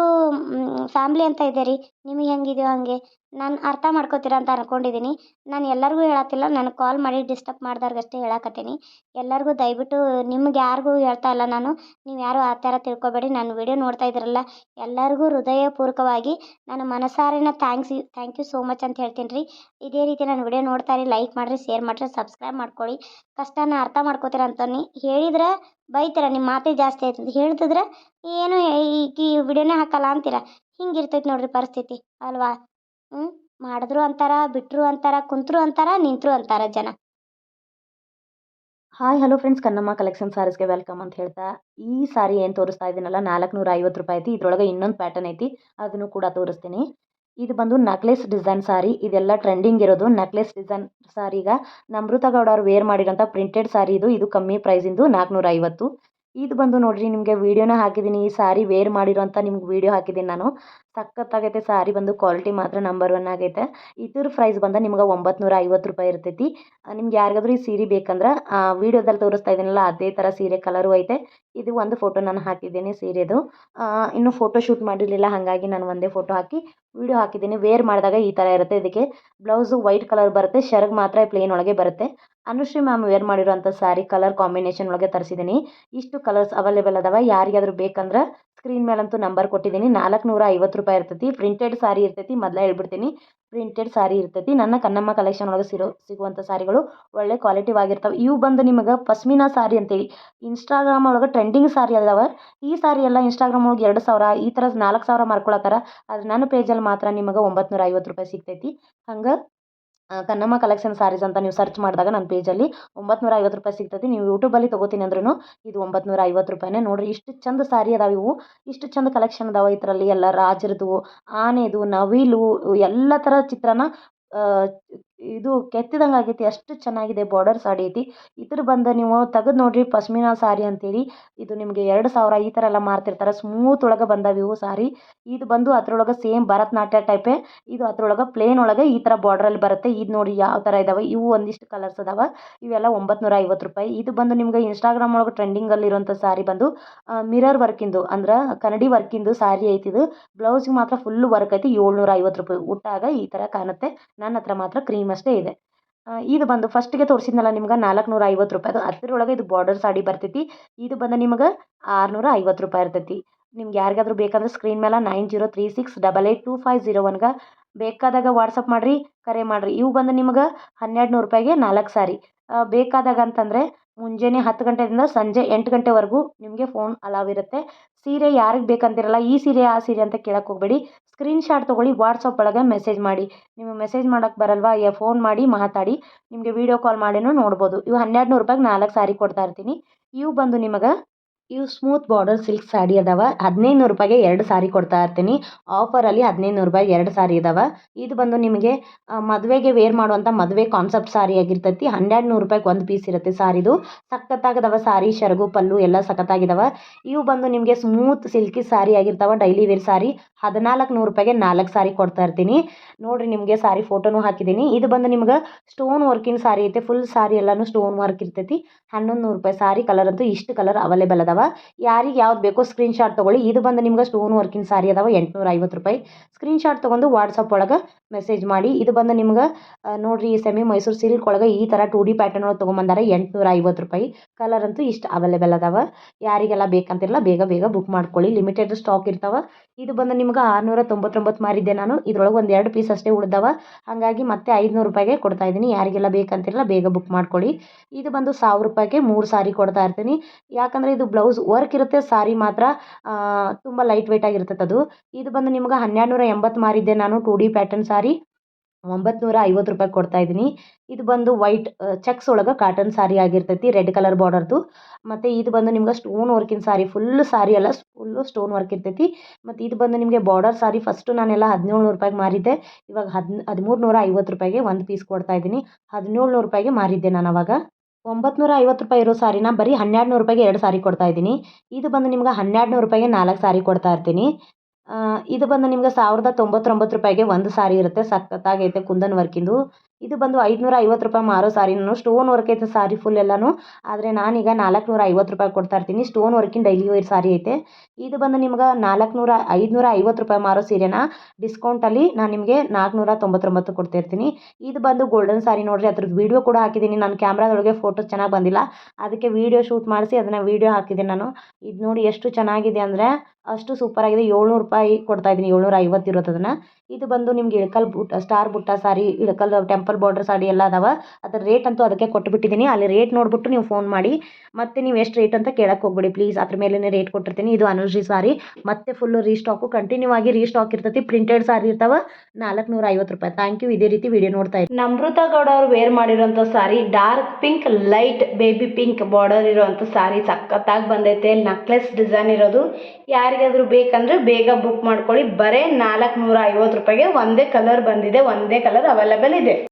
ಫ್ಯಾಮ್ಲಿ ಅಂತ ಇದೆ ರೀ. ನಿಮಗೆ ಹೆಂಗಿದೆಯೋ ಹಾಗೆ ನಾನು ಅರ್ಥ ಮಾಡ್ಕೋತೀರ ಅಂತ ಅಂದ್ಕೊಂಡಿದ್ದೀನಿ. ನಾನು ಎಲ್ಲರಿಗೂ ಹೇಳತ್ತಿಲ್ಲ, ನನಗೆ ಕಾಲ್ ಮಾಡಿ ಡಿಸ್ಟರ್ಬ್ ಮಾಡ್ದವ್ರಿಗಷ್ಟೇ ಹೇಳಕತ್ತೀನಿ. ಎಲ್ಲರಿಗೂ ದಯವಿಟ್ಟು, ನಿಮ್ಗೆ ಯಾರಿಗೂ ಹೇಳ್ತಾ ಇಲ್ಲ ನಾನು. ನೀವು ಯಾರು ಆ ಥರ ತಿಳ್ಕೊಬೇಡಿ. ನಾನು ವೀಡಿಯೋ ನೋಡ್ತಾ ಇದ್ದೀರಲ್ಲ, ಎಲ್ಲರಿಗೂ ಹೃದಯಪೂರ್ವಕವಾಗಿ ನಾನು ಮನಸಾರಿನ ಥ್ಯಾಂಕ್ ಯು ಸೋ ಮಚ್ ಅಂತ ಹೇಳ್ತೀನಿ ರೀ. ಇದೇ ರೀತಿ ನಾನು ವೀಡಿಯೋ ನೋಡ್ತಾ ಇರಿ, ಲೈಕ್ ಮಾಡಿರಿ, ಶೇರ್ ಮಾಡಿರಿ, ಸಬ್ಸ್ಕ್ರೈಬ್ ಮಾಡ್ಕೊಳ್ಳಿ. ಕಷ್ಟನ ಅರ್ಥ ಮಾಡ್ಕೋತೀರ ಅಂತನಿ ಹೇಳಿದ್ರೆ ಬೈತೀರ, ನಿಮ್ಮ ಮಾತೇ ಜಾಸ್ತಿ ಆಯ್ತು ಅಂತ ಹೇಳ್ತಿದ್ರೆ ಏನು ಈ ವಿಡಿಯೋನೇ ಹಾಕಲ್ಲ ಅಂತೀರ. ಹಿಂಗಿರ್ತೈತೆ ನೋಡ್ರಿ ಪರಿಸ್ಥಿತಿ ಅಲ್ವಾ? ಮಾಡಿದ್ರು ಅಂತಾರ, ಬಿಟ್ಟರು ಅಂತಾರ, ಕುಂತರು ಅಂತಾರ, ನಿಂತರು ಅಂತಾರ ಜನ. Hi hello friends, Kannamma collection ಸಾರೀಸ್ಗೆ ವೆಲ್ಕಮ್ ಅಂತ ಹೇಳ್ತಾ, ಈ ಸಾರಿ ಏನು ತೋರಿಸ್ತಾ ಇದ್ದೀನಲ್ಲ 450 ರೂಪಾಯಿ ಐತಿ. ಇದ್ರೊಳಗೆ ಇನ್ನೊಂದು ಪ್ಯಾಟರ್ನ್ ಐತಿ, ಅದನ್ನು ಕೂಡ ತೋರಿಸ್ತೀನಿ. ಇದು ಬಂದು ನಕ್ಲೆಸ್ ಡಿಸೈನ್ ಸಾರಿ. ಇದೆಲ್ಲ ಟ್ರೆಂಡಿಂಗ್ ಇರೋದು ನಕ್ಲೆಸ್ ಡಿಸೈನ್ ಸಾರಿ. ಈಗ ನಮೃತ ಗೌಡ ಅವ್ರು ವೇರ್ ಮಾಡಿರೋಂಥ ಪ್ರಿಂಟೆಡ್ ಸಾರಿ ಇದು ಕಮ್ಮಿ ಪ್ರೈಸಿಂದು 450. ಇದು ಬಂದು ನೋಡ್ರಿ, ನಿಮಗೆ ವೀಡಿಯೋನ ಹಾಕಿದ್ದೀನಿ. ಈ ಸಾರಿ ವೇರ್ ಮಾಡಿರೋಂಥ ನಿಮ್ಗೆ ವೀಡಿಯೋ ಹಾಕಿದ್ದೀನಿ ನಾನು. ಸಖತ್ತಾಗೈತೆ ಸಾರಿ ಬಂದು, ಕ್ವಾಲಿಟಿ ಮಾತ್ರ ನಂಬರ್ 1 ಆಗೈತೆ. ಇದ್ರ ಪ್ರೈಸ್ ಬಂದು ನಿಮ್ಗೆ 950 ರೂಪಾಯಿ ಇರ್ತೈತಿ. ನಿಮ್ಗೆ ಯಾರಿಗಾದ್ರೂ ಈ ಸೀರೆ ಬೇಕಂದ್ರೆ ವೀಡಿಯೋದಲ್ಲಿ ತೋರಿಸ್ತಾ ಇದ್ದೀನಲ್ಲ ಅದೇ ಥರ ಸೀರೆ ಕಲರು ಐತೆ. ಇದು ಒಂದು ಫೋಟೋ ನಾನು ಹಾಕಿದ್ದೀನಿ ಸೀರೆದು. ಇನ್ನೂ ಫೋಟೋ ಶೂಟ್ ಮಾಡಿರಲಿಲ್ಲ, ಹಾಗಾಗಿ ನಾನು ಒಂದೇ ಫೋಟೋ ಹಾಕಿ ವೀಡಿಯೋ ಹಾಕಿದ್ದೀನಿ. ವೇರ್ ಮಾಡಿದಾಗ ಈ ಥರ ಇರುತ್ತೆ. ಇದಕ್ಕೆ ಬ್ಲೌಸು ವೈಟ್ ಕಲರ್ ಬರುತ್ತೆ, ಶರ್ಗ್ ಮಾತ್ರ ಪ್ಲೇನ್ ಒಳಗೆ ಬರುತ್ತೆ. ಅನುಶ್ರೀ ಮ್ಯಾಮ್ ವೇರ್ ಮಾಡಿರೋಂಥ ಸಾರಿ ಕಲರ್ ಕಾಂಬಿನೇಷನ್ ಒಳಗೆ ತರಿಸಿದ್ದೀನಿ. ಇಷ್ಟು ಕಲರ್ಸ್ ಅವೈಲೇಬಲ್ ಅದಾವೆ. ಯಾರಿಗಾದ್ರೂ ಬೇಕಂದ್ರೆ ಸ್ಕ್ರೀನ್ ಮೇಲಂತೂ ನಂಬರ್ ಕೊಟ್ಟಿದ್ದೀನಿ. 450 ರೂಪಾಯಿ ಇರ್ತೈತಿ. ಪ್ರಿಂಟೆಡ್ ಸಾರಿ ಇರ್ತೈತಿ, ಮೊದಲೇ ಹೇಳ್ಬಿಡ್ತೀನಿ, ಪ್ರಿಂಟೆಡ್ ಸಾರಿ ಇರ್ತೈತಿ. ನನ್ನ ಕನ್ನಮ್ಮ ಕಲೆಕ್ಷನ್ ಒಳಗೆ ಸಿಗುವಂಥ ಸಾರಿಗಳು ಒಳ್ಳೆ ಕ್ವಾಲಿಟಿ ಆಗಿರ್ತವೆ. ಇವು ಬಂದು ನಿಮಗೆ ಪಶ್ಮಿನಾ ಸಾರಿ ಅಂತೇಳಿ ಇನ್ಸ್ಟಾಗ್ರಾಮ್ ಒಳಗೆ ಟ್ರೆಂಡಿಂಗ್ ಸಾರಿ ಅದಾವೆ. ಈ ಸಾರಿ ಎಲ್ಲ ಇನ್ಸ್ಟಾಗ್ರಾಮ್ ಒಳಗೆ 2000 ಈ ಥರ 4000 ಮಾರ್ಕೊಳತ್ತಾರ. ಆದರೆ ನನ್ನ ಪೇಜಲ್ಲಿ ಮಾತ್ರ ನಿಮಗೆ 950 ರೂಪಾಯಿ ಸಿಗ್ತೈತಿ. ಹಂಗೆ ಕನ್ನಮ್ಮ ಕಲೆಕ್ಷನ್ ಸಾರೀಸ್ ಅಂತ ನೀವು ಸರ್ಚ್ ಮಾಡಿದಾಗ ನನ್ನ ಪೇಜಲ್ಲಿ 950 ರೂಪಾಯಿ ಸಿಗ್ತೈತಿ. ನೀವು ಯೂಟ್ಯೂಬಲ್ಲಿ ತೊಗೋತೀನಿ ಅಂದ್ರೂ ಇದು 950 ರೂಪಾಯಿನೇ. ನೋಡಿರಿ, ಇಷ್ಟು ಚಂದ ಸಾರಿ ಅದಾವೆ ಇವು. ಇಷ್ಟು ಚಂದ ಕಲೆಕ್ಷನ್ ಅದಾವೆ. ಇದರಲ್ಲಿ ಎಲ್ಲ ರಾಜರದು, ಆನೆದು, ನವಿಲು, ಎಲ್ಲ ಥರ ಚಿತ್ರನ ಇದು ಕೆತ್ತಿದಂಗೆ ಆಗೈತಿ. ಅಷ್ಟು ಚೆನ್ನಾಗಿದೆ. ಬಾರ್ಡರ್ ಸಾಡಿ ಐತಿ. ಇದ್ರ ಬಂದು ನೀವು ತೆಗೆದು ನೋಡಿರಿ, ಪಶ್ಮಿನಾ ಸಾರಿ ಅಂತೇಳಿ. ಇದು ನಿಮಗೆ 2000 ಈ ಥರ ಎಲ್ಲ ಮಾರ್ತಿರ್ತಾರೆ. ಸ್ಮೂತ್ ಒಳಗೆ ಬಂದಾವೆ ಇವು ಸಾರಿ. ಇದು ಬಂದು ಅದ್ರೊಳಗೆ ಸೇಮ್ ಭರತನಾಟ್ಯ ಟೈಪೇ. ಇದು ಅದ್ರೊಳಗೆ ಪ್ಲೇನ್ ಒಳಗೆ ಈ ಥರ ಬಾರ್ಡ್ರಲ್ಲಿ ಬರುತ್ತೆ. ಇದು ನೋಡಿ ಯಾವ ಥರ ಇದಾವೆ. ಇವು ಒಂದಿಷ್ಟು ಕಲರ್ಸ್ ಅದಾವೆ. ಇವೆಲ್ಲ 950 ರೂಪಾಯಿ. ಇದು ಬಂದು ನಿಮ್ಗೆ ಇನ್ಸ್ಟಾಗ್ರಾಮ್ ಒಳಗೆ ಟ್ರೆಂಡಿಂಗಲ್ಲಿ ಇರೋಂಥ ಸಾರಿ ಬಂದು ಮಿರರ್ ವರ್ಕಿಂದು ಅಂದ್ರೆ ಕನ್ನಡಿ ವರ್ಕಿಂದು ಸಾರಿ ಐತಿ. ಇದು ಬ್ಲೌಸಿಗೆ ಮಾತ್ರ ಫುಲ್ ವರ್ಕ್ ಐತಿ. 750 ರೂಪಾಯಿ. ಉಟ್ಟಾಗ ಈ ಥರ ಕಾಣುತ್ತೆ. ನನ್ನ ಹತ್ರ ಮಾತ್ರ ಕ್ರೀಮ್ ಅಷ್ಟೇ ಇದೆ. ಇದು ಬಂದು ಫಸ್ಟಿಗೆ ತೋರಿಸಿದ್ನಲ್ಲ ನಿಮ್ಗೆ 450 ರೂಪಾಯಿ. ಅದು ಅದರೊಳಗೆ ಇದು ಬಾರ್ಡರ್ ಸಾಡಿ ಬರ್ತೈತಿ. ಇದು ಬಂದು ನಿಮ್ಗೆ 650 ರೂಪಾಯಿ ಇರ್ತೈತಿ. ನಿಮ್ಗೆ ಯಾರಿಗಾದ್ರೂ ಬೇಕಂದ್ರೆ ಸ್ಕ್ರೀನ್ ಮೇಲೆ 9036882501ಗೆ ಬೇಕಾದಾಗ ವಾಟ್ಸಪ್ ಮಾಡಿರಿ, ಕರೆ ಮಾಡಿರಿ. ಇವು ಬಂದು ನಿಮ್ಗೆ 1200 ರೂಪಾಯಿಗೆ 4 ಸಾರಿ. ಬೇಕಾದಾಗ ಅಂತಂದರೆ ಮುಂಜಾನೆ 10 ಗಂಟೆಯಿಂದ ಸಂಜೆ 8 ಗಂಟೆವರೆಗೂ ನಿಮಗೆ ಫೋನ್ ಅಲಾವ್ ಇರುತ್ತೆ. ಸೀರೆ ಯಾರಿಗೆ ಬೇಕಂತಿರಲ್ಲ, ಈ ಸೀರೆ ಆ ಸೀರೆ ಅಂತ ಕೇಳಕ್ಕೆ ಹೋಗಬೇಡಿ. ಸ್ಕ್ರೀನ್ ಶಾಟ್ ತೊಗೊಳ್ಳಿ, ವಾಟ್ಸಪ್ ಒಳಗೆ ಮೆಸೇಜ್ ಮಾಡಿ. ನಿಮಗೆ ಮೆಸೇಜ್ ಮಾಡೋಕ್ಕೆ ಬರಲ್ವಾ, ಫೋನ್ ಮಾಡಿ ಮಾತಾಡಿ, ನಿಮಗೆ ವೀಡಿಯೋ ಕಾಲ್ ಮಾಡಿನೂ ನೋಡ್ಬೋದು. ಇವು 1200 ರೂಪಾಯಿಗೆ 4 ಸಾರಿ ಕೊಡ್ತಾ ಇರ್ತೀನಿ. ಇವು ಬಂದು ನಿಮಗೆ ಇವು ಸ್ಮೂತ್ ಬಾರ್ಡರ್ ಸಿಲ್ಕ್ ಸಾಡಿ ಅದಾವ 1500 ರೂಪಾಯಿಗೆ 2 ಸಾರಿ ಕೊಡ್ತಾ ಇರ್ತೀನಿ. ಆಫರಲ್ಲಿ 1500 ರೂಪಾಯಿ 2 ಸಾರಿ ಇದಾವೆ. ಇದು ಬಂದು ನಿಮಗೆ ಮದುವೆಗೆ ವೇರ್ ಮಾಡುವಂಥ ಮದುವೆ ಕಾನ್ಸೆಪ್ಟ್ ಸಾರಿ ಆಗಿರ್ತೈತಿ. 1200 ರೂಪಾಯಿಗೆ ಒಂದು ಪೀಸ್ ಇರುತ್ತೆ ಸಾರಿದು. ಸಖತ್ತಾಗದವ ಸಾರಿ, ಶರಗು ಪಲ್ಲು ಎಲ್ಲ ಸಖತ್ತಾಗಿದಾವೆ. ಇವು ಬಂದು ನಿಮಗೆ ಸ್ಮೂತ್ ಸಿಲ್ಕಿ ಸಾರಿ ಆಗಿರ್ತಾವೆ. ಡೈಲಿ ವೇರ್ ಸಾರಿ 1400 ರೂಪಾಯಿಗೆ 4 ಸಾರಿ ಕೊಡ್ತಾ ಇರ್ತೀನಿ. ನೋಡಿರಿ ನಿಮಗೆ ಸಾರಿ ಫೋಟೋನು ಹಾಕಿದ್ದೀನಿ. ಇದು ಬಂದು ನಿಮ್ಗೆ ಸ್ಟೋನ್ ವರ್ಕಿನ ಸಾರಿ ಐತೆ. ಫುಲ್ ಸಾರಿ ಎಲ್ಲನೂ ಸ್ಟೋನ್ ವರ್ಕ್ ಇರ್ತೈತಿ. 1100 ರೂಪಾಯಿ ಸಾರಿ. ಕಲರ್ ಅಂತೂ ಇಷ್ಟು ಕಲರ್ ಅವೈಲೇಬಲ್ ಅದಾವ. ಯಾರಿಗೆ ಯಾವ್ದು ಬೇಕೋ ಸ್ಕ್ರೀನ್ಶಾಟ್ ತೊಗೊಳ್ಳಿ. ಇದು ಬಂದು ನಿಮ್ಗೆ ಸ್ಟೋನ್ ವರ್ಕಿನ ಸಾರಿ ಅದಾವ 850 ರೂಪಾಯಿ. ಸ್ಕ್ರೀನ್ಶಾಟ್ ತೊಗೊಂಡು ವಾಟ್ಸಪ್ ಒಳಗೆ ಮೆಸೇಜ್ ಮಾಡಿ. ಇದು ಬಂದು ನಿಮ್ಗೆ ನೋಡಿರಿ ಸೆಮಿ ಮೈಸೂರು ಸಿಲ್ಕ್ ಒಳಗೆ ಈ ಥರ 2D ಪ್ಯಾಟರ್ನ್ ಒಳಗೆ ತೊಗೊಂಬಂದಾರೆ 850 ರೂಪಾಯಿ. ಕಲರ್ ಅಂತೂ ಇಷ್ಟು ಅವೈಲೇಬಲ್ ಅದಾವ. ಯಾರಿಗೆಲ್ಲ ಬೇಕಂತಿರಲ್ಲ ಬೇಗ ಬೇಗ ಬುಕ್ ಮಾಡ್ಕೊಳ್ಳಿ. ಲಿಮಿಟೆಡ್ ಸ್ಟಾಕ್ ಇರ್ತಾವ. ಇದು ಬಂದು ನಿಮ್ಗೆ 699 ಮಾರಿದ್ದೆ ನಾನು. ಇದ್ರೊಳಗೆ ಒಂದು 2 ಪೀಸ್ ಅಷ್ಟೇ ಉಳಿದಾವ. ಹಾಗಾಗಿ ಮತ್ತೆ 500 ರೂಪಾಯಿಗೆ ಕೊಡ್ತಾ ಇದ್ದೀನಿ. ಯಾರಿಗೆಲ್ಲ ಬೇಕಂತಿರಲ್ಲ ಬೇಗ ಬುಕ್ ಮಾಡ್ಕೊಳ್ಳಿ. ಇದು ಬಂದು 1000 ರೂಪಾಯಿಗೆ 3 ಸಾರಿ ಕೊಡ್ತಾ ಇರ್ತೀನಿ. ಯಾಕಂದರೆ ಇದು ಬ್ಲೌಸ್ ವರ್ಕ್ ಇರುತ್ತೆ, ಸಾರಿ ಮಾತ್ರ ತುಂಬ ಲೈಟ್ ವೆಯ್ಟ್ ಆಗಿರ್ತೈತೆ ಅದು. ಇದು ಬಂದು ನಿಮ್ಗೆ 1280 ಮಾರಿದ್ದೆ ನಾನು. 2D ಪ್ಯಾಟರ್ನ್ ಸಾರಿ 950 ರೂಪಾಯಿ ಕೊಡ್ತಾ ಇದ್ದೀನಿ. ಇದು ಬಂದು ವೈಟ್ ಚೆಕ್ಸ್ ಒಳಗೆ ಕಾಟನ್ ಸಾರಿ ಆಗಿರ್ತೈತಿ, ರೆಡ್ ಕಲರ್ ಬಾರ್ಡರ್ದು. ಮತ್ತು ಇದು ಬಂದು ನಿಮ್ಗೆ ಸ್ಟೋನ್ ವರ್ಕಿನ ಸಾರಿ. ಫುಲ್ ಸಾರಿ ಎಲ್ಲ ಫುಲ್ಲು ಸ್ಟೋನ್ ವರ್ಕ್ ಇರ್ತೈತಿ. ಮತ್ತು ಇದು ಬಂದು ನಿಮಗೆ ಬಾರ್ಡರ್ ಸಾರಿ. ಫಸ್ಟು ನಾನೆಲ್ಲ 1700 ರೂಪಾಯಿಗೆ ಮಾರಿದ್ದೆ. ಇವಾಗ 1350 ರೂಪಾಯಿಗೆ ಒಂದು ಪೀಸ್ ಕೊಡ್ತಾ ಇದ್ದೀನಿ. 1700 ರೂಪಾಯಿಗೆ ಮಾರಿದ್ದೆ ನಾನು ಅವಾಗ. 950 ರೂಪಾಯಿ ಇರೋ ಸಾರಿನ ಬರೀ 1200 ರೂಪಾಯಿಗೆ 2 ಸಾರಿ ಕೊಡ್ತಾ ಇದ್ದೀನಿ. ಇದು ಬಂದು ನಿಮ್ಗೆ 1200 ರೂಪಾಯಿಗೆ 4 ಸಾರಿ ಕೊಡ್ತಾ ಇರ್ತೀನಿ. ಇದು ಬಂದು ನಿಮ್ಗೆ 1099 ರೂಪಾಯಿಗೆ ಒಂದು ಸಾರಿ ಇರುತ್ತೆ. ಸಖತ್ತಾಗೈತೆ ಕುಂದನ್ ವರ್ಕಿಂದು. ಇದು ಬಂದು 550 ರೂಪಾಯಿ ಮಾರೋ ಸಾರಿ. ನಾನು ಸ್ಟೋನ್ ವರ್ಕ್ ಐತೆ ಸಾರಿ ಫುಲ್ ಎಲ್ಲನೂ. ಆದರೆ ನಾನೀಗ 450 ರೂಪಾಯಿ ಕೊಡ್ತಾ ಇರ್ತೀನಿ. ಸ್ಟೋನ್ ವರ್ಕಿನ ಡೈಲಿ ವೇರ್ ಸಾರಿ ಐತೆ. ಇದು ಬಂದು ನಿಮ್ಗೆ 550 ರೂಪಾಯಿ ಮಾರೋ ಸೀರೆನ ಡಿಸ್ಕೌಂಟಲ್ಲಿ ನಾನು ನಿಮಗೆ 499 ಕೊಡ್ತಾ ಇರ್ತೀನಿ. ಇದು ಬಂದು ಗೋಲ್ಡನ್ ಸಾರಿ. ನೋಡಿರಿ ಅದ್ರದ್ದು ವೀಡಿಯೋ ಕೂಡ ಹಾಕಿದ್ದೀನಿ. ನಾನು ಕ್ಯಾಮ್ರಾದೊಳಗೆ ಫೋಟೋ ಚೆನ್ನಾಗಿ ಬಂದಿಲ್ಲ, ಅದಕ್ಕೆ ವೀಡಿಯೋ ಶೂಟ್ ಮಾಡಿಸಿ ಅದನ್ನು ವೀಡಿಯೋ ಹಾಕಿದ್ದೀನಿ ನಾನು. ಇದು ನೋಡಿ ಎಷ್ಟು ಚೆನ್ನಾಗಿದೆ ಅಂದರೆ ಅಷ್ಟು ಸೂಪರಾಗಿದೆ. 700 ರೂಪಾಯಿ ಕೊಡ್ತಾ ಇದ್ದೀನಿ. 750 ಇರೋದು ಅದನ್ನು. ಇದು ಬಂದು ನಿಮ್ಗೆ ಇಳಕಲ್ ಸ್ಟಾರ್ ಬುಟ್ಟ ಸಾರಿ, ಇಳಕಲ್ ಟೆಂಪಲ್ ಬಾರ್ಡರ್ ಸಾರಿ ಎಲ್ಲ ಅದಾವ. ಅದರ ರೇಟ್ ಅಂತೂ ಅದಕ್ಕೆ ಕೊಟ್ಟುಬಿಟ್ಟಿದ್ದೀನಿ. ಅಲ್ಲಿ ರೇಟ್ ನೋಡಿಬಿಟ್ಟು ನೀವು ಫೋನ್ ಮಾಡಿ. ಮತ್ತು ನೀವು ಎಷ್ಟು ರೇಟ್ ಅಂತ ಕೇಳಕ್ಕೆ ಹೋಗ್ಬೇಡಿ ಪ್ಲೀಸ್. ಅದ್ರ ಮೇಲೇ ರೇಟ್ ಕೊಟ್ಟಿರ್ತೀನಿ. ಇದು ಅನುಶ್ರೀ ಸಾರಿ. ಮತ್ತೆ ಫುಲ್ಲು ರೀಸ್ಟಾಕು, ಕಂಟಿನ್ಯೂ ಆಗಿ ರೀಸ್ಟಾಕ್ ಇರ್ತೈತಿ. ಪ್ರಿಂಟೆಡ್ ಸಾರಿ ಇರ್ತಾವೆ 450 ರೂಪಾಯಿ. Thank you. ಇದೇ ರೀತಿ ವಿಡಿಯೋ ನೋಡ್ತಾ ಇದ್ದೀನಿ. ನಮ್ರತ ಗೌಡ ಅವರು ವೇರ್ ಮಾಡಿರೋಂಥ sari dark pink, light baby pink border ಇರೋವಂಥ ಸಾರಿ ಸಖತ್ತಾಗಿ ಬಂದೈತೆ. ನಕ್ಲೆಸ್ ಡಿಸೈನ್ ಇರೋದು. ಯಾರಿಗಾದರೂ ಬೇಕಂದರೆ ಬೇಗ ಬುಕ್ ಮಾಡ್ಕೊಳ್ಳಿ. ಬರೀ 450 ರೂಪಾಯಿಗೆ ಒಂದೇ ಕಲರ್ ಬಂದಿದೆ. ಒಂದೇ ಕಲರ್ ಅವೈಲೇಬಲ್ ಇದೆ.